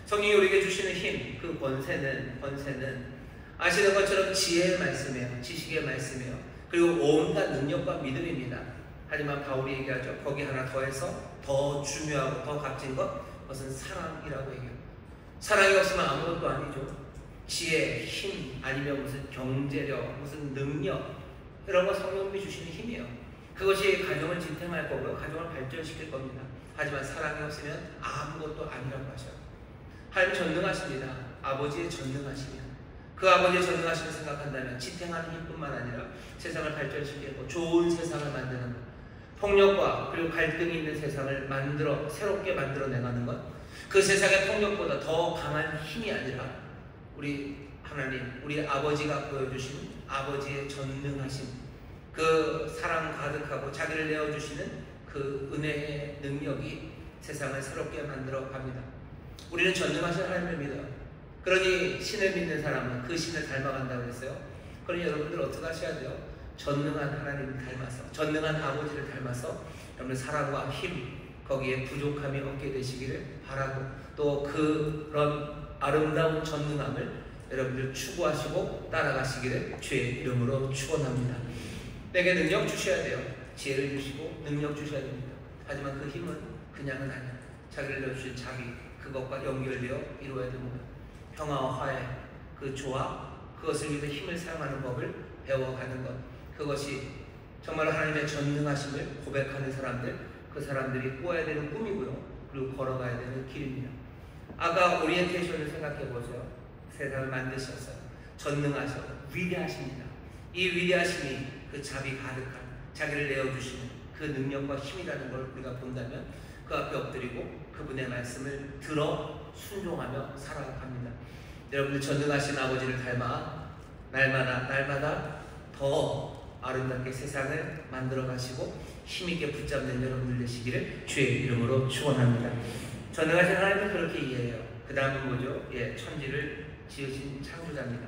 성령이 우리에게 주시는 힘, 그 권세는 아시는 것처럼 지혜의 말씀이에요. 지식의 말씀이에요. 그리고 온갖 능력과 믿음입니다. 하지만 바울이 얘기하죠. 거기 하나 더해서 더 중요하고 더 값진 그것은 사랑이라고 얘기해요. 사랑이 없으면 아무것도 아니죠. 지혜, 힘, 아니면 무슨 경제력, 무슨 능력, 이런 거 성령님이 주시는 힘이에요. 그것이 가정을 지탱할 거고요. 가정을 발전시킬 겁니다. 하지만 사랑이 없으면 아무것도 아니라고 하셔요. 하나님 전능하십니다. 아버지의 전능하심이요. 그 아버지의 전능하심을 생각한다면 지탱하는 힘뿐만 아니라 세상을 발전시키고 좋은 세상을 만드는 것, 폭력과 그리고 갈등이 있는 세상을 새롭게 만들어내가는 것, 그 세상의 폭력보다 더 강한 힘이 아니라 우리 하나님, 우리 아버지가 보여주신 아버지의 전능하심, 그 사랑 가득하고 자기를 내어주시는 그 은혜의 능력이 세상을 새롭게 만들어 갑니다. 우리는 전능하신 하나님을 믿어요. 그러니 신을 믿는 사람은 그 신을 닮아간다고 했어요. 그러니 여러분들 어떻게 하셔야 돼요? 전능한 하나님을 닮아서, 전능한 아버지를 닮아서 여러분 사랑과 힘, 거기에 부족함이 없게 되시기를 바라고, 또 그런 아름다운 전능함을 여러분들 추구하시고 따라가시기를 주의 이름으로 축원합니다. 내게 능력 주셔야 돼요. 지혜를 주시고 능력 주셔야 됩니다. 하지만 그 힘은 그냥은 아니야. 자기를 내어주신 자기, 그것과 연결되어 이루어야 됩니다. 평화와 화해, 그 조화, 그것을 위해서 힘을 사용하는 법을 배워가는 것, 그것이 정말 하나님의 전능하심을 고백하는 사람들, 그 사람들이 꾸어야 되는 꿈이고요. 그리고 걸어가야 되는 길입니다. 아까 오리엔테이션을 생각해 보세요. 세상을 만드셨어요. 전능하셔, 위대하십니다. 이 위대하심이 그 자비 가득한, 자기를 내어주시는 그 능력과 힘이라는 걸 우리가 본다면 그 앞에 엎드리고 그분의 말씀을 들어 순종하며 살아갑니다. 여러분들 전능하신 아버지를 닮아 날마다 더 아름답게 세상을 만들어 가시고 힘있게 붙잡는 여러분들 되시기를 주의 이름으로 축원합니다. 전능하신 하나님은 그렇게 이해해요. 그 다음은 뭐죠? 천지를 지으신 창조자입니다.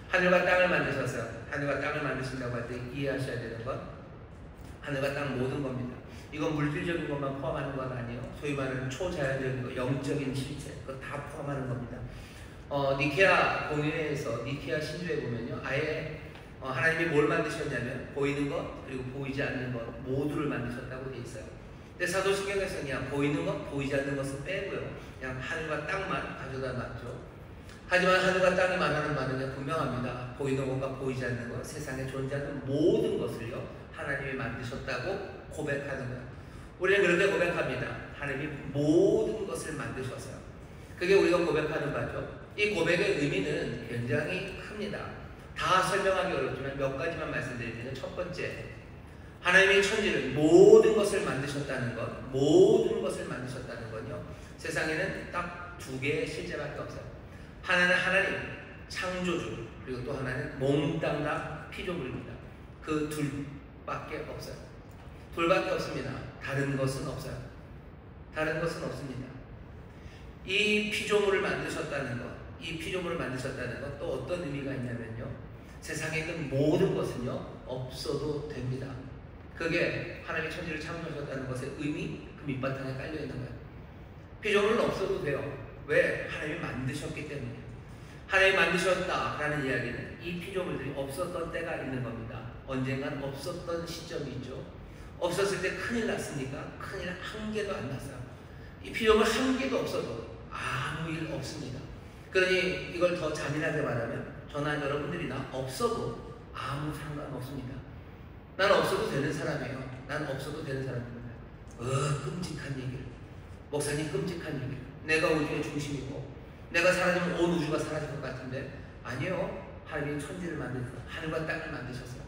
하늘과 땅을 만드셨어요. 하늘과 땅을 만드신다고 할 때 이해하셔야 되는 건 하늘과 땅 모든 겁니다. 이건 물질적인 것만 포함하는 건 아니에요. 소위 말하는 초자연적인 것, 영적인 실체, 그거 다 포함하는 겁니다. 니케아 공회에서 니케아 신조에 보면요, 아예 하나님이 뭘 만드셨냐면 보이는 것 그리고 보이지 않는 것 모두를 만드셨다고 돼 있어요. 근데 사도신경에서는 그냥 보이는 것, 보이지 않는 것은 빼고요, 그냥 하늘과 땅만 가져다 놨죠. 하지만 하늘과 땅이 말하는 바는 분명합니다. 보이는 것과 보이지 않는 것, 세상에 존재하는 모든 것을요, 하나님이 만드셨다고 고백하는 거예요. 우리는 그렇게 고백합니다. 하나님이 모든 것을 만드셨어요. 그게 우리가 고백하는 바죠. 이 고백의 의미는 굉장히 큽니다. 다 설명하기 어렵지만 몇 가지만 말씀드리면, 첫 번째, 하나님의 천지를 모든 것을 만드셨다는 것, 모든 것을 만드셨다는 건요, 세상에는 딱 두 개의 실제밖에 없어요. 하나는 하나님 창조주, 그리고 또 하나는 몽땅다 피조물입니다. 그 둘밖에 없어요. 둘밖에 없습니다. 다른 것은 없어요. 다른 것은 없습니다. 이 피조물을 만드셨다는 것, 이 피조물을 만드셨다는 것, 또 어떤 의미가 있냐면요, 세상에 있는 모든 것은요 없어도 됩니다. 그게 하나님의 천지를 창조하셨다는 것의 의미, 그 밑바탕에 깔려있는 거예요. 피조물은 없어도 돼요. 왜? 하나님이 만드셨기 때문이에요. 하나님이 만드셨다라는 이야기는 이 피조물들이 없었던 때가 있는 겁니다. 언젠간 없었던 시점이 있죠. 없었을 때 큰일 났습니까? 큰일 한 개도 안 났어요. 이 피조물 한 개도 없어도 아무 일 없습니다. 그러니 이걸 더 잔인하게 말하면, 저나 여러분들이 나 없어도 아무 상관없습니다. 난 없어도 되는 사람이에요. 난 없어도 되는 사람입니다. 끔찍한 얘기를, 목사님 끔찍한 얘기를, 내가 우주의 중심이고 내가 사라지면 온 우주가 사라질 것 같은데, 아니요. 하나님이 천지를 만드셨어요. 하늘과 땅을 만드셨어요.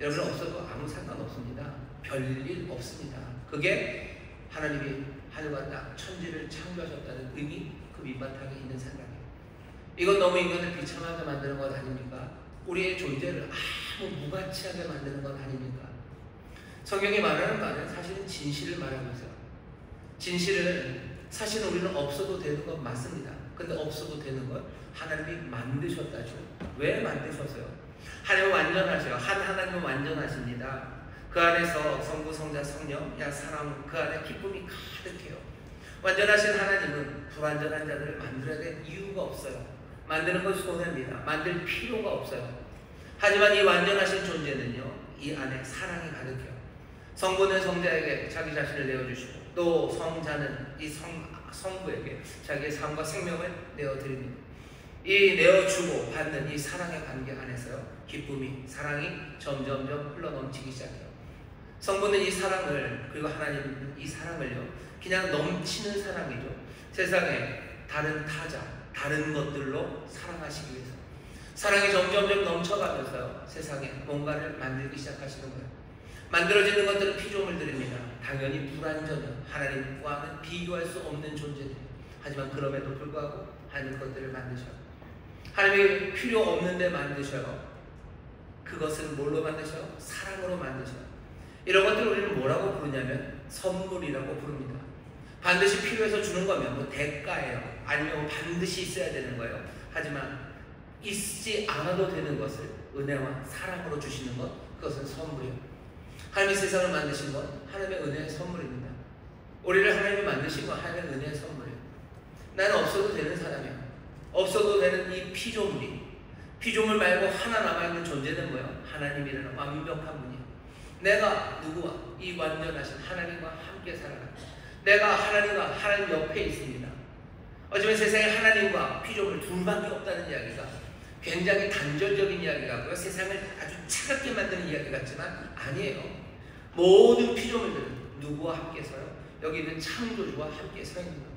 여러분 없어도 아무 상관없습니다. 별일 없습니다. 그게 하나님이 하늘과 땅, 천지를 창조하셨다는 의미, 그 밑바탕에 있는 생각이에요. 이건 너무 인간을 비참하게 만드는 것 아닙니까? 우리의 존재를 아무 무가치하게 만드는 것 아닙니까? 성경이 말하는 바는 사실은 진실을 말하고 있어요. 진실은 사실은 우리는 없어도 되는 건 맞습니다. 근데 없어도 되는 건 하나님이 만드셨다죠. 왜 만드셨어요? 하나님은 완전하셔요. 하나님은 완전하십니다. 그 안에서 성부, 성자, 성령, 사랑, 그 안에 기쁨이 가득해요. 완전하신 하나님은 불완전한 자들을 만들어야 될 이유가 없어요. 만드는 건 손해입니다. 만들 필요가 없어요. 하지만 이 완전하신 존재는요, 이 안에 사랑이 가득해요. 성부는 성자에게 자기 자신을 내어주시고 또 성자는 이 성부에게 자기의 삶과 생명을 내어드립니다. 이 내어주고 받는 이 사랑의 관계 안에서요, 기쁨이, 사랑이 점점점 흘러넘치기 시작해요. 성부는 이 사랑을, 그리고 하나님은 이 사랑을요, 그냥 넘치는 사랑이죠. 세상에 다른 타자, 다른 것들로 사랑하시기 위해서 사랑이 점점점 넘쳐가면서요, 세상에 뭔가를 만들기 시작하시는 거예요. 만들어지는 것들은 피조물들입니다. 당연히 불완전해요. 하나님과는 비교할 수 없는 존재들. 하지만 그럼에도 불구하고 하나님 것들을 만드셔요. 하나님이 필요 없는데 만드셔요. 그것은 뭘로 만드셔요? 사랑으로 만드셔요. 이런 것들을 우리는 뭐라고 부르냐면 선물이라고 부릅니다. 반드시 필요해서 주는 거면 뭐 대가예요. 아니면 반드시 있어야 되는 거예요. 하지만 있지 않아도 되는 것을 은혜와 사랑으로 주시는 것, 그것은 선물이에요. 하나님이 세상을 만드신 건 하나님의 은혜의 선물입니다. 우리를 하나님이 만드신 건 하나님의 은혜의 선물이에요. 나는 없어도 되는 사람이야. 없어도 되는 이 피조물 말고 하나 남아있는 존재는 뭐예요? 하나님이라는 완벽한 분이에요. 내가 누구와 이 완전하신 하나님과 함께 살아가. 내가 하나님과 하나님 옆에 있습니다. 어쩌면 세상에 하나님과 피조물 둘밖에 없다는 이야기가 굉장히 단절적인 이야기 같고요. 세상을 아주 차갑게 만드는 이야기 같지만 아니에요. 모든 피조물들은 누구와 함께 서요? 여기 있는 창조주와 함께 서 있는 거예요.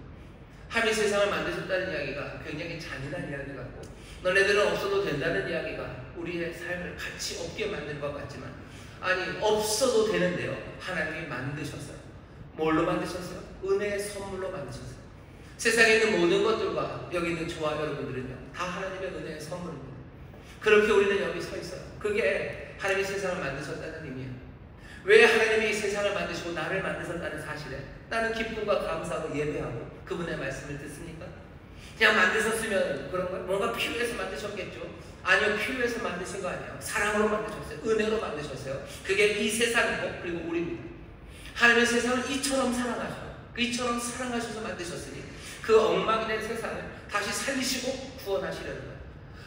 하나님이 세상을 만드셨다는 이야기가 굉장히 잔인한 이야기 같고, 너네들은 없어도 된다는 이야기가 우리의 삶을 가치 없게 만든 것 같지만, 아니, 없어도 되는데요, 하나님이 만드셨어요. 뭘로 만드셨어요? 은혜의 선물로 만드셨어요. 세상에 있는 모든 것들과 여기 있는 저와 여러분들은요, 다 하나님의 은혜의 선물입니다. 그렇게 우리는 여기 서 있어요. 그게 하나님이 세상을 만드셨다는 의미예요. 왜 하나님이 세상을 만드시고 나를 만드셨다는 사실에 나는 기쁨과 감사하고 예배하고 그분의 말씀을 듣습니까? 그냥 만드셨으면 그런 거 뭔가 필요해서 만드셨겠죠? 아니요, 필요해서 만드신 거 아니에요. 사랑으로 만드셨어요. 은혜로 만드셨어요. 그게 이 세상이고 그리고 우리입니다. 하나님의 세상을 이처럼 사랑하셔요. 이처럼 사랑하셔서 만드셨으니 그 엉망이 된 세상을 다시 살리시고 구원하시려는 거예요.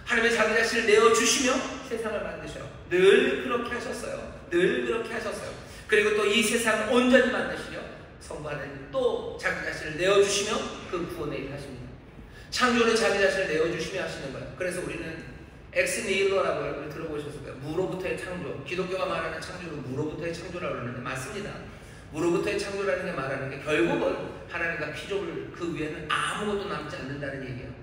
하나님의 자기 자신을 내어주시며 세상을 만드셔요. 늘 그렇게 하셨어요. 늘 그렇게 하셨어요. 그리고 또 이 세상을 온전히 만드시려 성부 하나님 또 자기 자신을 내어주시며 그 구원의 일 하십니다. 창조는 자기 자신을 내어주시며 하시는 거예요. 그래서 우리는 엑스니힐로라고 들어보셨을 거예요. 무로부터의 창조. 기독교가 말하는 창조는 무로부터의 창조라고 그러는데 맞습니다. 무로부터의 창조라는 게 말하는 게 결국은 하나님과 피조물 그 위에는 아무것도 남지 않는다는 얘기예요.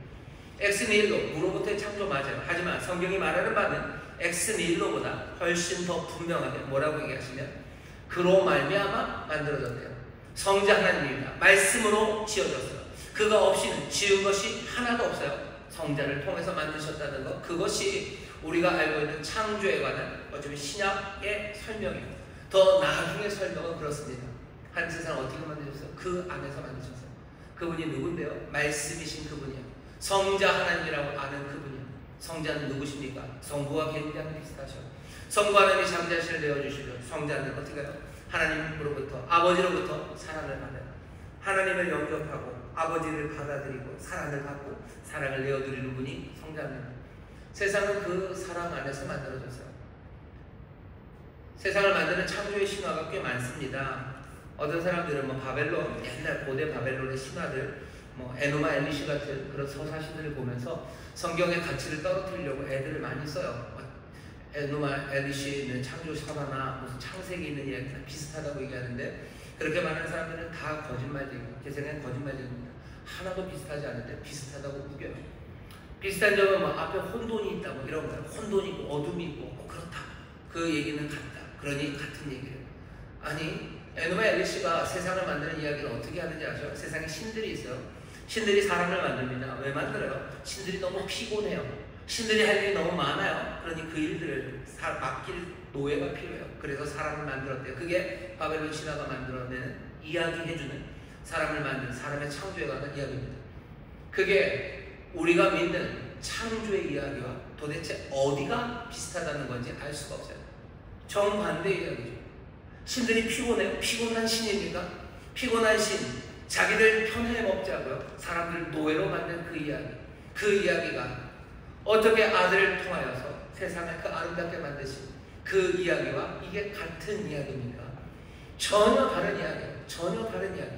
엑스니힐로, 무로부터의 창조 맞아요. 하지만 성경이 말하는 바는 엑스니힐로보다 훨씬 더 분명하게 뭐라고 얘기하시면 그로 말미암아 만들어졌대요. 성자 하나님입니다. 말씀으로 지어졌어요. 그가 없이는 지은 것이 하나도 없어요. 성자를 통해서 만드셨다는 것, 그것이 우리가 알고 있는 창조에 관한 어쩌면 신약의 설명이에요. 더 나중의 설명은 그렇습니다. 하나님 세상을 어떻게 만드셨어요? 그 안에서 만드셨어요. 그분이 누군데요? 말씀이신 그분이에요. 성자 하나님이라고 아는 그분이에요. 성자는 누구십니까? 성부와 굉장히 비슷하셔. 성부 하나님이 자기 자신을 내어주시죠. 성자는 어떻게 해요? 하나님으로부터, 아버지로부터 사랑을 받아요. 하나님을 영접하고 아버지를 받아들이고 사랑을 받고 사랑을 내어드리는 분이 성자입니다. 세상은 그 사랑 안에서 만들어졌어요. 세상을 만드는 창조의 신화가 꽤 많습니다. 어떤 사람들은 뭐 바벨론, 옛날 고대 바벨론의 신화들, 뭐 에노마 엘리시 같은 그런 서사시들을 보면서 성경의 가치를 떨어뜨리려고 애들을 많이 써요. 에노마 엘리시는 창조 신화나 무슨 창세기 있는 이야기랑 비슷하다고 얘기하는데, 그렇게 많은 사람들은 다 거짓말쟁이에요. 제 생각엔 거짓말쟁이입니다. 하나도 비슷하지 않은데 비슷하다고 우겨요. 비슷한 점은 뭐 앞에 혼돈이 있다 뭐 이런 거예요. 혼돈이 있고 어둠이 있고 뭐 그렇다. 그 얘기는 같다. 그러니 같은 얘기예요. 아니, 에노마 엘리시가 세상을 만드는 이야기를 어떻게 하는지 아죠? 세상에 신들이 있어요. 신들이 사람을 만듭니다. 왜 만들어요? 신들이 너무 피곤해요. 신들이 할 일이 너무 많아요. 그러니 그 일들을 맡길 노예가 필요해요. 그래서 사람을 만들었대요. 그게 바벨론 신화가 만들어내는 이야기해주는 사람을 만드는 사람의 창조에 관한 이야기입니다. 그게 우리가 믿는 창조의 이야기와 도대체 어디가 비슷하다는 건지 알 수가 없어요. 정반대의 이야기죠. 신들이 피곤해요. 피곤한 신입니까? 피곤한 신, 자기들 편해 먹자고요. 사람들 노예로 만든 그 이야기. 그 이야기가 어떻게 아들을 통하여서 세상을 그 아름답게 만드신 그 이야기와 이게 같은 이야기입니까? 전혀 다른 이야기예요. 전혀 다른 이야기.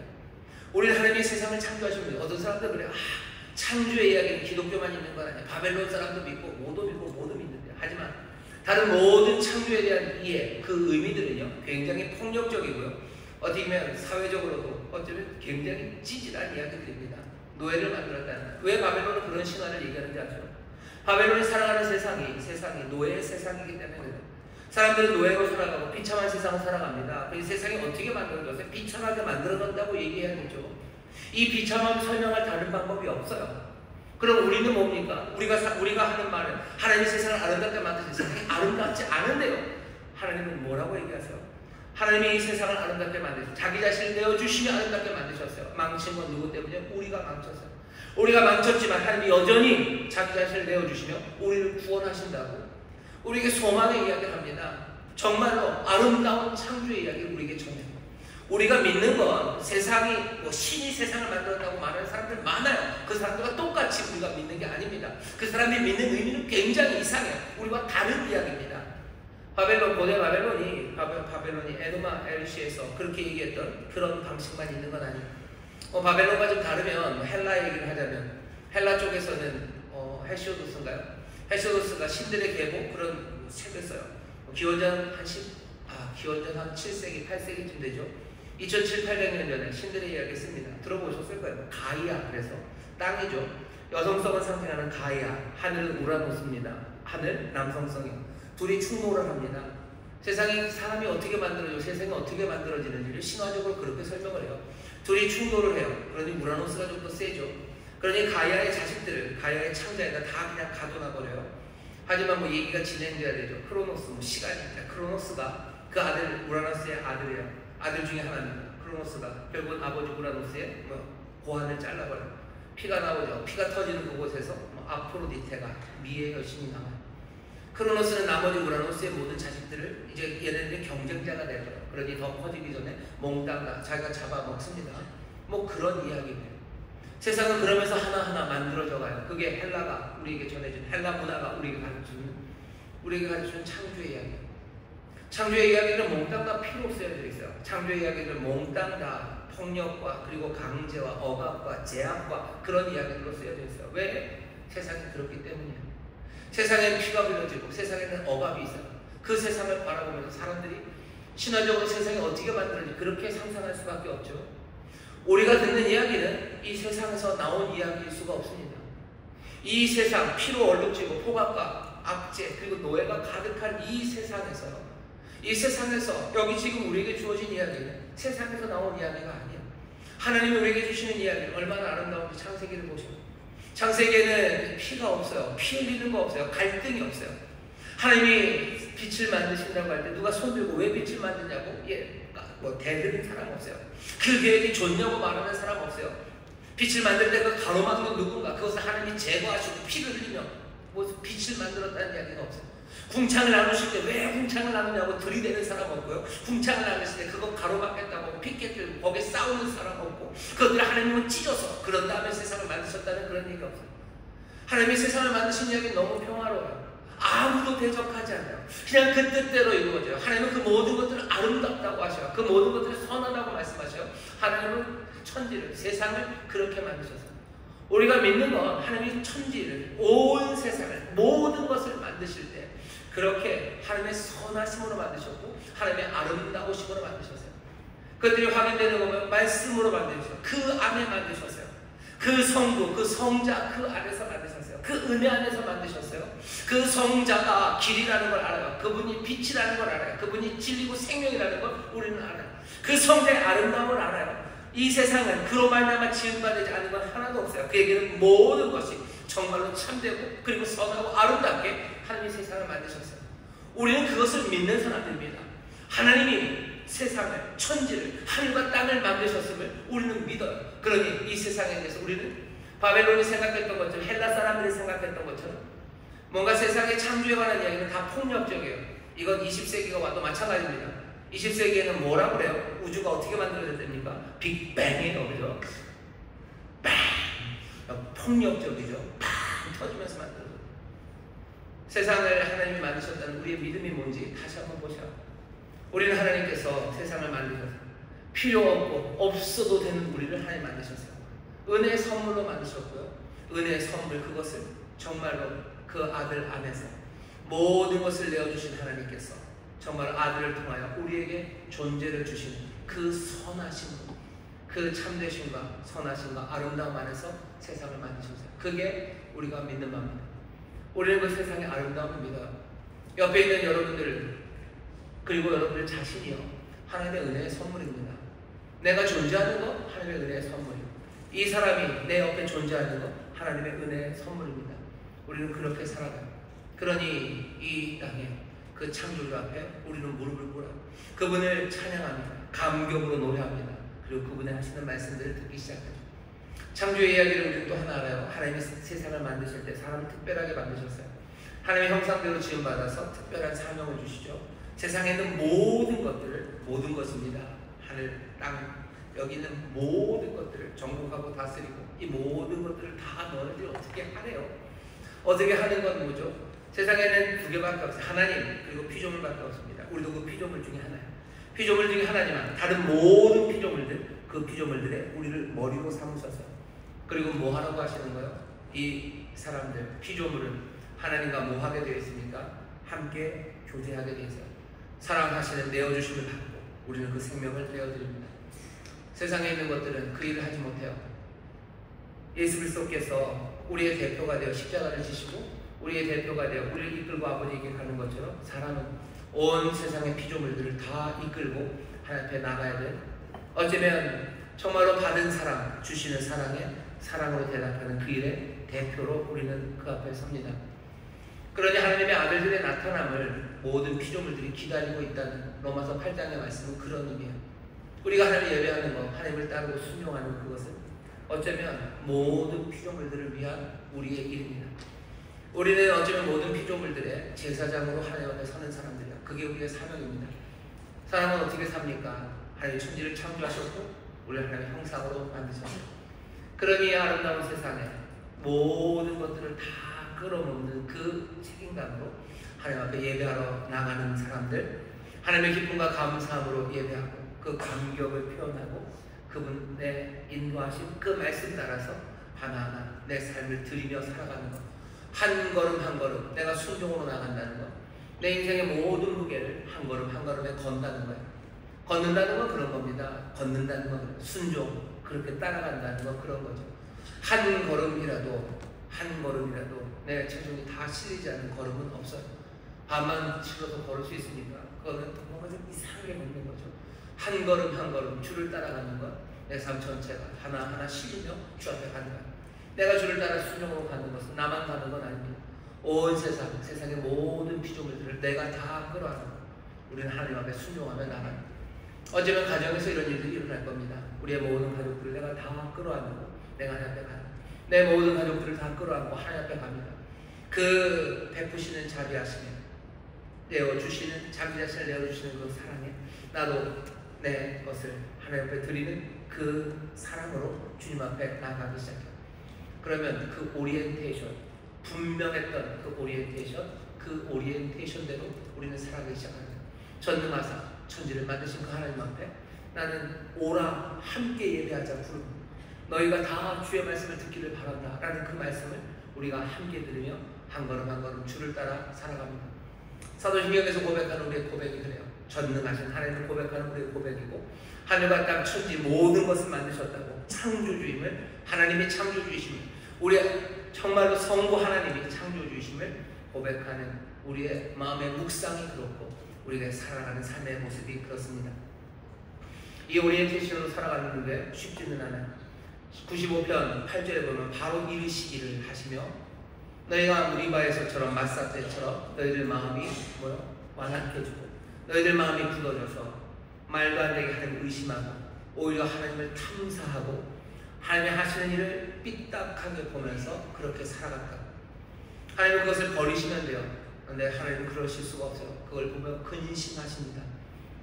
우리는 하나님이 세상을 창조하십니다. 어떤 사람들 그래요. 창조의 이야기는 기독교만 있는 건 아니야. 바벨론 사람도 믿고 모두 믿는데. 하지만 다른 모든 창조에 대한 이해, 그 의미들은요 굉장히 폭력적이고요. 어떻게 보면 사회적으로도 어쩌면 굉장히 찌질한 이야기들입니다. 노예를 만들었다는. 왜 바벨론은 그런 신화를 얘기하는지 아죠? 바벨론이 살아가는 세상이 노예의 세상이기 때문에 그래요. 사람들은 노예로 살아가고 비참한 세상을 살아갑니다. 그 세상이 어떻게 만들어졌어요? 비참하게 만들어졌다고 얘기해야겠죠. 이 비참함 설명할 다른 방법이 없어요. 그럼 우리는 뭡니까? 우리가 하는 말은 하나님이 세상을 아름답게 만드신 세상이 아름답지 않은데요. 하나님은 뭐라고 얘기하세요? 하나님이 이 세상을 아름답게 만드셨어요. 자기 자신을 내어주시며 아름답게 만드셨어요. 망친 건 누구 때문이에요? 우리가 망쳤어요. 우리가 망쳤지만 하나님이 여전히 자기 자신을 내어주시며 우리를 구원하신다고 우리에게 소망의 이야기를 합니다. 정말로 아름다운 창조의 이야기를 우리에게 전해요. 우리가 믿는 건 세상이 신이 세상을 만들었다고 말하는 사람들 많아요. 그 사람들과 똑같이 우리가 믿는 게 아닙니다. 그 사람들이 믿는 의미는 굉장히 이상해요. 우리와 다른 이야기입니다. 고대 바벨론이 에누마 엘리시에서 그렇게 얘기했던 그런 방식만 있는 건 아니에요. 바벨론과 좀 다르면 헬라 얘기를 하자면 헬라 쪽에서는 헤시오도스인가요? 헤시오도스가 신들의 계보 그런 책을 써요. 기원전 한 7세기, 8세기쯤 되죠. 2700~800년 전에 신들의 이야기 씁니다. 들어보셨을 거예요. 가이아, 그래서 땅이죠. 여성성을 상징하는 가이아, 하늘은 우라노스입니다. 하늘, 남성성이요. 둘이 충돌을 합니다. 세상이 사람이 어떻게 만들어지고 세상이 어떻게 만들어지는지를 신화적으로 그렇게 설명을 해요. 둘이 충돌을 해요. 그러니 우라노스가 좀 더 세죠. 그러니 가이아의 자식들을 가이아의 창자에다 다 그냥 가둬놔버려요. 하지만 얘기가 진행돼야 되죠. 크로노스, 시간입니다. 크로노스가 그 아들 우라노스의 아들이에요. 아들 중에 하나입니다. 크로노스가 결국은 아버지 우라노스의 고환을 잘라버려요. 피가 나오죠. 피가 터지는 그곳에서 아프로디테가 미의 여신이 나와요. 크로노스는 나머지 우라노스의 모든 자식들을 이제 얘네들이 경쟁자가 되죠. 그러니 더 커지기 전에 몽땅 자기가 잡아먹습니다. 그런 이야기입니다. 세상은 그러면서 하나하나 만들어져 가요. 그게 헬라가 우리에게 전해준 헬라 문화가 우리에게 가르쳐주는 창조의 이야기예요. 창조의 이야기는 몽땅 다 피로 쓰여져 있어요. 창조의 이야기는 몽땅 다 폭력과 그리고 강제와 억압과 제약과 그런 이야기로 쓰여져 있어요. 왜? 세상이 그렇기 때문이에요. 세상에는 피가 흘러지고 세상에는 억압이 있어요. 그 세상을 바라보면서 사람들이 신화적으로 세상이 어떻게 만들어질지 그렇게 상상할 수밖에 없죠. 우리가 듣는 이야기는 이 세상에서 나온 이야기일 수가 없습니다. 이 세상, 피로 얼룩지고 폭압과 압제 그리고 노예가 가득한 이 세상에서 여기 지금 우리에게 주어진 이야기는 세상에서 나온 이야기가 아니에요. 하나님이 우리에게 주시는 이야기는 얼마나 아름다운지 창세기를 보시고, 창세기에는 피가 없어요. 피 흘리는 거 없어요. 갈등이 없어요. 하나님이 빛을 만드신다고 할 때 누가 손들고 왜 빛을 만드냐고 대드는 사람 없어요. 그 계획이 좋냐고 말하는 사람 없어요. 빛을 만들 때 그 가로막는 건 누군가, 그것을 하나님이 제거하시고 피를 흘리며 무슨 빛을 만들었다는 이야기가 없어요. 궁창을 나누실 때 왜 궁창을 나누냐고 들이대는 사람 없고요. 궁창을 나누실 때 그거 가로막겠다고 피켓 들고 거기에 싸우는 사람 없고, 그것들을 하나님은 찢어서 그런 다음에 세상을 만드셨다는 그런 얘기가 없어요. 하나님이 세상을 만드신 이야기는 너무 평화로워요. 아무도 대적하지 않아요. 그냥 그 뜻대로 이루어져요. 하나님은 그 모든 것들을 아름답다고 하셔요. 그 모든 것들을 선하다고 말씀하셔요. 하나님은 천지를, 세상을 그렇게 만드셨어요. 우리가 믿는 건 하나님이 천지를, 온 세상을, 모든 것을 만드실 때 그렇게 하나님의 선하심으로 만드셨고 하나님의 아름다우심으로 만드셨어요. 그것들이 확인되는 거 보면 말씀으로 만드셨어요. 그 안에 만드셨어요. 그 성부, 그 성자 그 안에서 만드셨어요. 그 은혜 안에서 만드셨어요. 그 성자가 길이라는 걸 알아요. 그분이 빛이라는 걸 알아요. 그분이 진리고 생명이라는 걸 우리는 알아요. 그 성자의 아름다움을 알아요. 이 세상은 그로 말미암아 지음받지 않은 건 하나도 없어요. 그에게는 모든 것이 정말로 참되고 그리고 선하고 아름답게 하나님이 세상을 만드셨어요. 우리는 그것을 믿는 사람들입니다. 하나님이 세상을, 천지를, 하늘과 땅을 만드셨음을 우리는 믿어요. 그러니 이 세상에 대해서 우리는 바벨론이 생각했던 것처럼, 헬라 사람들이 생각했던 것처럼 뭔가 세상의 창조에 관한 이야기는 다 폭력적이에요. 이건 20세기가 와도 마찬가지입니다. 20세기에는 뭐라고 그래요? 우주가 어떻게 만들어졌답니까? 빅뱅이에요. 그죠? 빵! 폭력적이죠. 팡! 터지면서 만들어졌어요. 세상을 하나님이 만드셨다는 우리의 믿음이 뭔지 다시 한번 보셔. 우리는 하나님께서 세상을 만드셔서 필요 없고 없어도 되는 우리를 하나님 만드셨어요. 은혜의 선물로 만드셨고요. 은혜의 선물, 그것을 정말로 그 아들 안에서 모든 것을 내어주신 하나님께서 정말 아들을 통하여 우리에게 존재를 주시는 그 선하신 분, 그 참되심과 선하심과 아름다움 안에서 세상을 만드셨어요. 그게 우리가 믿는 바입니다. 우리는 그 세상의 아름다움을 믿어요. 옆에 있는 여러분들, 그리고 여러분들 자신이요, 하나님의 은혜의 선물입니다. 내가 존재하는 것, 하나님의 은혜의 선물이요. 이 사람이 내 옆에 존재하는 것, 하나님의 은혜의 선물입니다. 우리는 그렇게 살아가요. 그러니 이 땅에 그 창조주 앞에 우리는 무릎을 꿇어요. 그분을 찬양합니다. 감격으로 노래합니다. 그리고 그분의 하시는 말씀들을 듣기 시작하죠. 창조의 이야기를 우리는 또 하나 알아요. 하나님이 세상을 만드실 때 사람을 특별하게 만드셨어요. 하나님의 형상대로 지음받아서 특별한 사명을 주시죠. 세상에 있는 모든 것들을, 모든 것입니다. 하늘, 땅, 여기 있는 모든 것들을 정복하고 다스리고 이 모든 것들을 다 너희들이 어떻게 하래요? 어떻게 하는 건 뭐죠? 세상에는 두 개밖에 없어요. 하나님, 그리고 피조물밖에 없습니다. 우리도 그 피조물 중에 하나예요. 피조물 중에 하나지만 다른 모든 피조물들, 그 피조물들의 우리를 머리로 삼으셨어요. 그리고 뭐 하라고 하시는 거예요? 이 사람들, 피조물은 하나님과 뭐 하게 되어 있습니까? 함께 교제하게 되어 있어요. 사랑하시는 내어주심을 받고 우리는 그 생명을 내어드립니다. 세상에 있는 것들은 그 일을 하지 못해요. 예수 그리스도께서 우리의 대표가 되어 십자가를 지시고 우리의 대표가 되어 우리를 이끌고 아버지에게 가는 것처럼 사람은 온 세상의 피조물들을 다 이끌고 하나님 앞에 나가야 돼. 어쩌면 정말로 받은 사랑, 주시는 사랑에 사랑으로 대답하는 그 일의 대표로 우리는 그 앞에 섭니다. 그러니 하나님의 아들들의 나타남을 모든 피조물들이 기다리고 있다는 로마서 8장의 말씀은 그런 의미예요. 우리가 하나님을 예배하는 것, 하나님을 따르고 순종하는 그것은 어쩌면 모든 피조물들을 위한 우리의 일입니다. 우리는 어쩌면 모든 피조물들의 제사장으로 하나님 앞에 서는 사람들이야. 그게 우리의 사명입니다. 사람은 어떻게 삽니까? 하나님 천지를 창조하셨고 우리를 하나님의 형상으로 만드셨고, 그러니 아름다운 세상에 모든 것들을 다 끌어모으는 그 책임감으로 하나님 앞에 예배하러 나가는 사람들, 하나님의 기쁨과 감사함으로 예배하고 그 감격을 표현하고 그분의 인도하신 그 말씀 따라서 하나하나 내 삶을 드리며 살아가는 것, 한 걸음 한 걸음 내가 순종으로 나간다는 것, 내 인생의 모든 무게를 한 걸음 한 걸음에 건다는 거예요. 걷는다는 건 그런 겁니다. 걷는다는 건 순종, 그렇게 따라간다는 건 그런 거죠. 한 걸음이라도 내 체중이 다 실리지 않는 걸음은 없어요. 반만 실어서 걸을 수 있으니까 그거는 뭔가 좀 이상하게 걷는 거죠. 한 걸음 한 걸음 주를 따라가는 것, 내 삶 전체가 하나하나 실리며 주 앞에 가는 거예요. 내가 주를 따라 순종으로 가는 것은 나만 가는 건 아닙니다. 온 세상의 모든 피조물들을 내가 다 끌어안고 우리는 하나님 앞에 순종하며 나가는, 어쩌면 가정에서 이런 일들이 일어날 겁니다. 우리의 모든 가족들을 내가 다 끌어안고 내가 하나님 앞에 가는, 내 모든 가족들을 다 끌어안고 하나님 앞에 갑니다. 그 베푸시는 자비하시며 내어주시는, 자기 자신을 내어주시는 그 사랑에 나도 내 것을 하나님 앞에 드리는 그 사랑으로 주님 앞에 나가기 시작해요. 그러면 그 오리엔테이션, 분명했던 그 오리엔테이션대로 우리는 살아가기 시작합니다. 전능하사 천지를 만드신 그 하나님 앞에 나는 오라 함께 예배하자 부르고 너희가 다 주의 말씀을 듣기를 바란다 라는 그 말씀을 우리가 함께 들으며 한 걸음 한 걸음 주를 따라 살아갑니다. 사도신경에서 고백하는 우리의 고백이 그래요. 전능하신 하나님을 고백하는 우리의 고백이고, 하늘과 땅 천지 모든 것을 만드셨다고 창조주임을, 하나님이 창조주이심을, 우리의 정말로 성부 하나님이 창조주이심을 고백하는 우리의 마음의 묵상이 그렇고 우리가 살아가는 삶의 모습이 그렇습니다. 이 오리엔테이션으로 살아가는 게 쉽지는 않아요. 95편 8절에 보면 바로 이르시기를 하시며 너희가 무리바에서처럼 마사 때처럼 너희들 마음이 완악해 주고 너희들 마음이 굳어져서 말도 안 되게 하나님을 의심하고 오히려 하나님을 탐사하고 하나님이 하시는 일을 삐딱하게 보면서 그렇게 살아갔다. 하나님은 그것을 버리시면 돼요. 그런데 하나님은 그러실 수가 없어요. 그걸 보면 근심하십니다.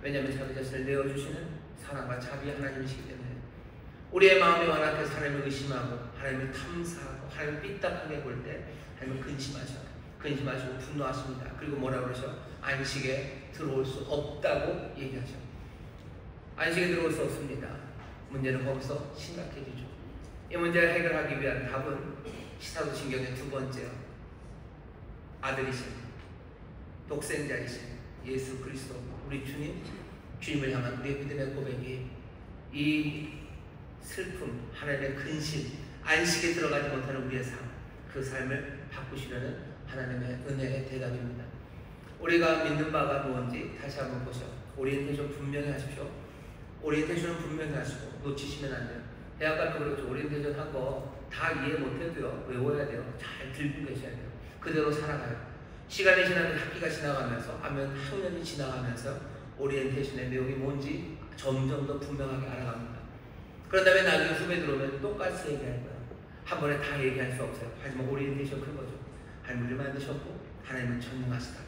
왜냐하면 자기 자신을 내어주시는 사랑과 자비 하나님이시기 때문에. 우리의 마음이 완악해서 하나님을 의심하고 하나님을 탐사하고 하나님을 삐딱하게 볼 때 하나님은 근심하셔요. 근심하시고 분노하십니다. 그리고 뭐라 그러셔? 안식에 들어올 수 없다고 얘기하죠. 안식에 들어올 수 없습니다. 문제는 거기서 심각해지죠. 이 문제를 해결하기 위한 답은 사도신경의 두 번째요. 아들이신 독생자이신 예수 그리스도 우리 주님을 향한 우리의 믿음의 고백이 이 슬픔, 하나님의 근심, 안식에 들어가지 못하는 우리의 삶, 그 삶을 바꾸시려는 하나님의 은혜의 대답입니다. 우리가 믿는 바가 무엇인지 다시 한번 보셔. 오리엔테이션 분명히 하십시오. 오리엔테이션은 분명히 하시고 놓치시면 안 돼요. 대학 가면 그렇죠. 오리엔테이션 한 거 다 이해 못해도요. 외워야 돼요. 잘 들고 계셔야 돼요. 그대로 살아가요. 시간이 지나면 학기가 지나가면서 아니면 학년이 지나가면서 오리엔테이션의 내용이 뭔지 점점 더 분명하게 알아갑니다. 그런 다음에 나중에 후배 들어오면 똑같이 얘기할 거예요. 한 번에 다 얘기할 수 없어요. 하지만 오리엔테이션 큰 거죠. 하나님을 만드셨고 하나님은 전능하시다.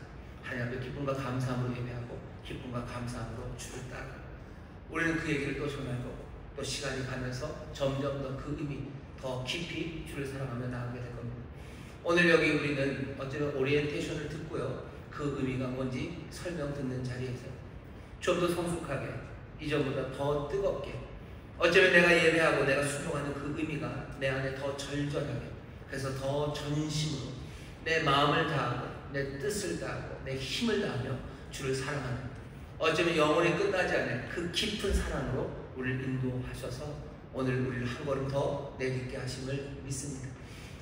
하나님 앞에 기쁨과 감사함으로 예배하고 기쁨과 감사함으로 주를 따라. 우리는 그 얘기를 또 전하고 또 시간이 가면서 점점 더 그 의미 더 깊이 주를 사랑하며 나아가게 될 겁니다. 오늘 여기 우리는 어쩌면 오리엔테이션을 듣고요. 그 의미가 뭔지 설명 듣는 자리에서 좀 더 성숙하게 이전보다 더 뜨겁게 어쩌면 내가 예배하고 내가 순종하는 그 의미가 내 안에 더 절절하게 그래서 더 전심으로 내 마음을 다하고 내 뜻을 다하고 내 힘을 다하며 주를 사랑하는 어쩌면 영원히 끝나지 않는 그 깊은 사랑으로 우리를 인도하셔서 오늘 우리를 한 걸음 더 내딛게 하심을 믿습니다.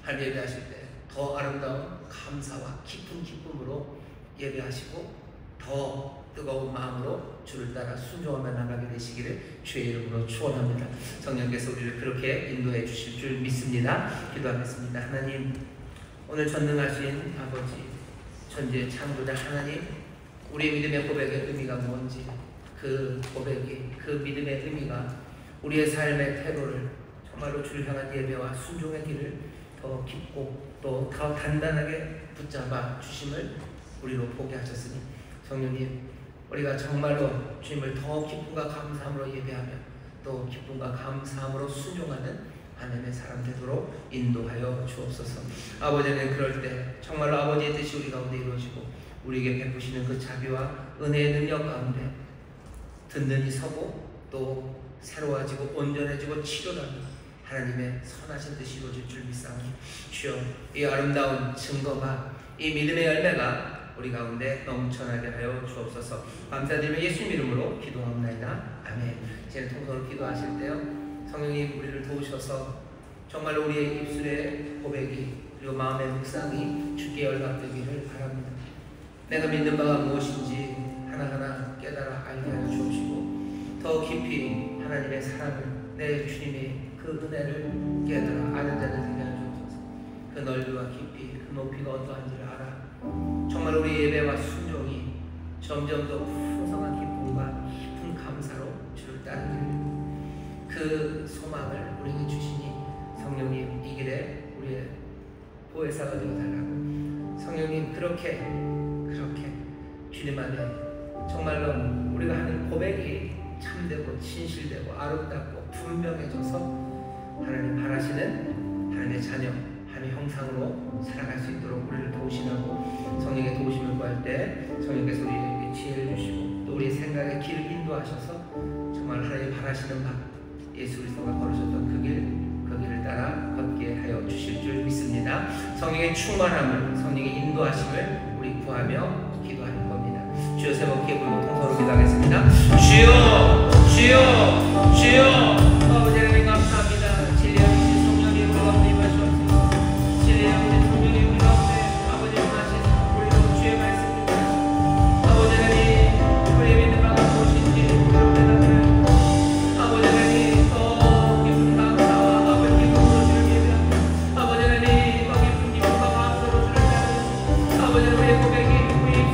하나님 예배하실 때 더 아름다운 감사와 깊은 기쁨으로 예배하시고 더 뜨거운 마음으로 주를 따라 순종하며 나가게 되시기를 주의 이름으로 축원합니다. 성령께서 우리를 그렇게 인도해 주실 줄 믿습니다. 기도하겠습니다. 하나님 오늘 전능하신 아버지 천지의 창조자 하나님 우리의 믿음의 고백의 의미가 뭔지 그 고백이 그 믿음의 의미가 우리의 삶의 태도를 정말로 주를 향한 예배와 순종의 길을 더 깊고 또 더 단단하게 붙잡아 주심을 우리로 보게 하셨으니 성령님 우리가 정말로 주님을 더 기쁨과 감사함으로 예배하며 또 기쁨과 감사함으로 순종하는 하나님의 사람 되도록 인도하여 주옵소서. 아버지는 그럴 때 정말로 아버지의 뜻이 우리 가운데 이루어지고 우리에게 베푸시는 그 자비와 은혜의 능력 가운데 든든히 서고 또 새로워지고 온전해지고 치료하는 하나님의 선하신 뜻이 이루어질 줄 믿사오니 주여 이 아름다운 증거가 이 믿음의 열매가 우리 가운데 넘쳐나게 하여 주옵소서. 감사드리며 예수님 이름으로 기도하옵나이다. 아멘. 이제는 통성으로 기도하실 때요 성령님 우리를 도우셔서 정말로 우리의 입술의 고백이 그리고 마음의 묵상이 주께 열받되기를 바랍니다. 내가 믿는 바가 무엇인지 하나하나 깨달아 알게 하여 주옵시고 더 깊이 하나님의 사랑을 내 주님의 그 은혜를 깨달아 아는 자들 되게 하여 주옵소서. 그 넓이와 깊이 그 높이가 어떠한지를 알아 정말 우리 예배와 순종이 점점 더 풍성한 기쁨과 깊은 감사로 주를 따르기를 그 소망을 우리에게 주시니 성령님 이 길에 우리의 보혜사가 되어달라고 성령님 그렇게 주님 안에 정말로 우리가 하는 고백이 참되고 진실되고 아름답고 분명해져서 하나님 바라시는 하나님의 자녀 하나님의 형상으로 살아갈 수 있도록 우리를 도우시라고 성령의 도우심을 구할 때 성령께서 우리에게 지혜를 주시고 또 우리의 생각의 길을 인도하셔서 정말 하나님 바라시는 바 예수 그리스도가 걸으셨던 그 길을 따라 걷게 하여 주실 줄 믿습니다. 성령의 충만함을 성령의 인도하심을 우리 구하며 기도할 겁니다. 주여 세 번 기에 불고 통성으로 기도하겠습니다. 주여 주여 주여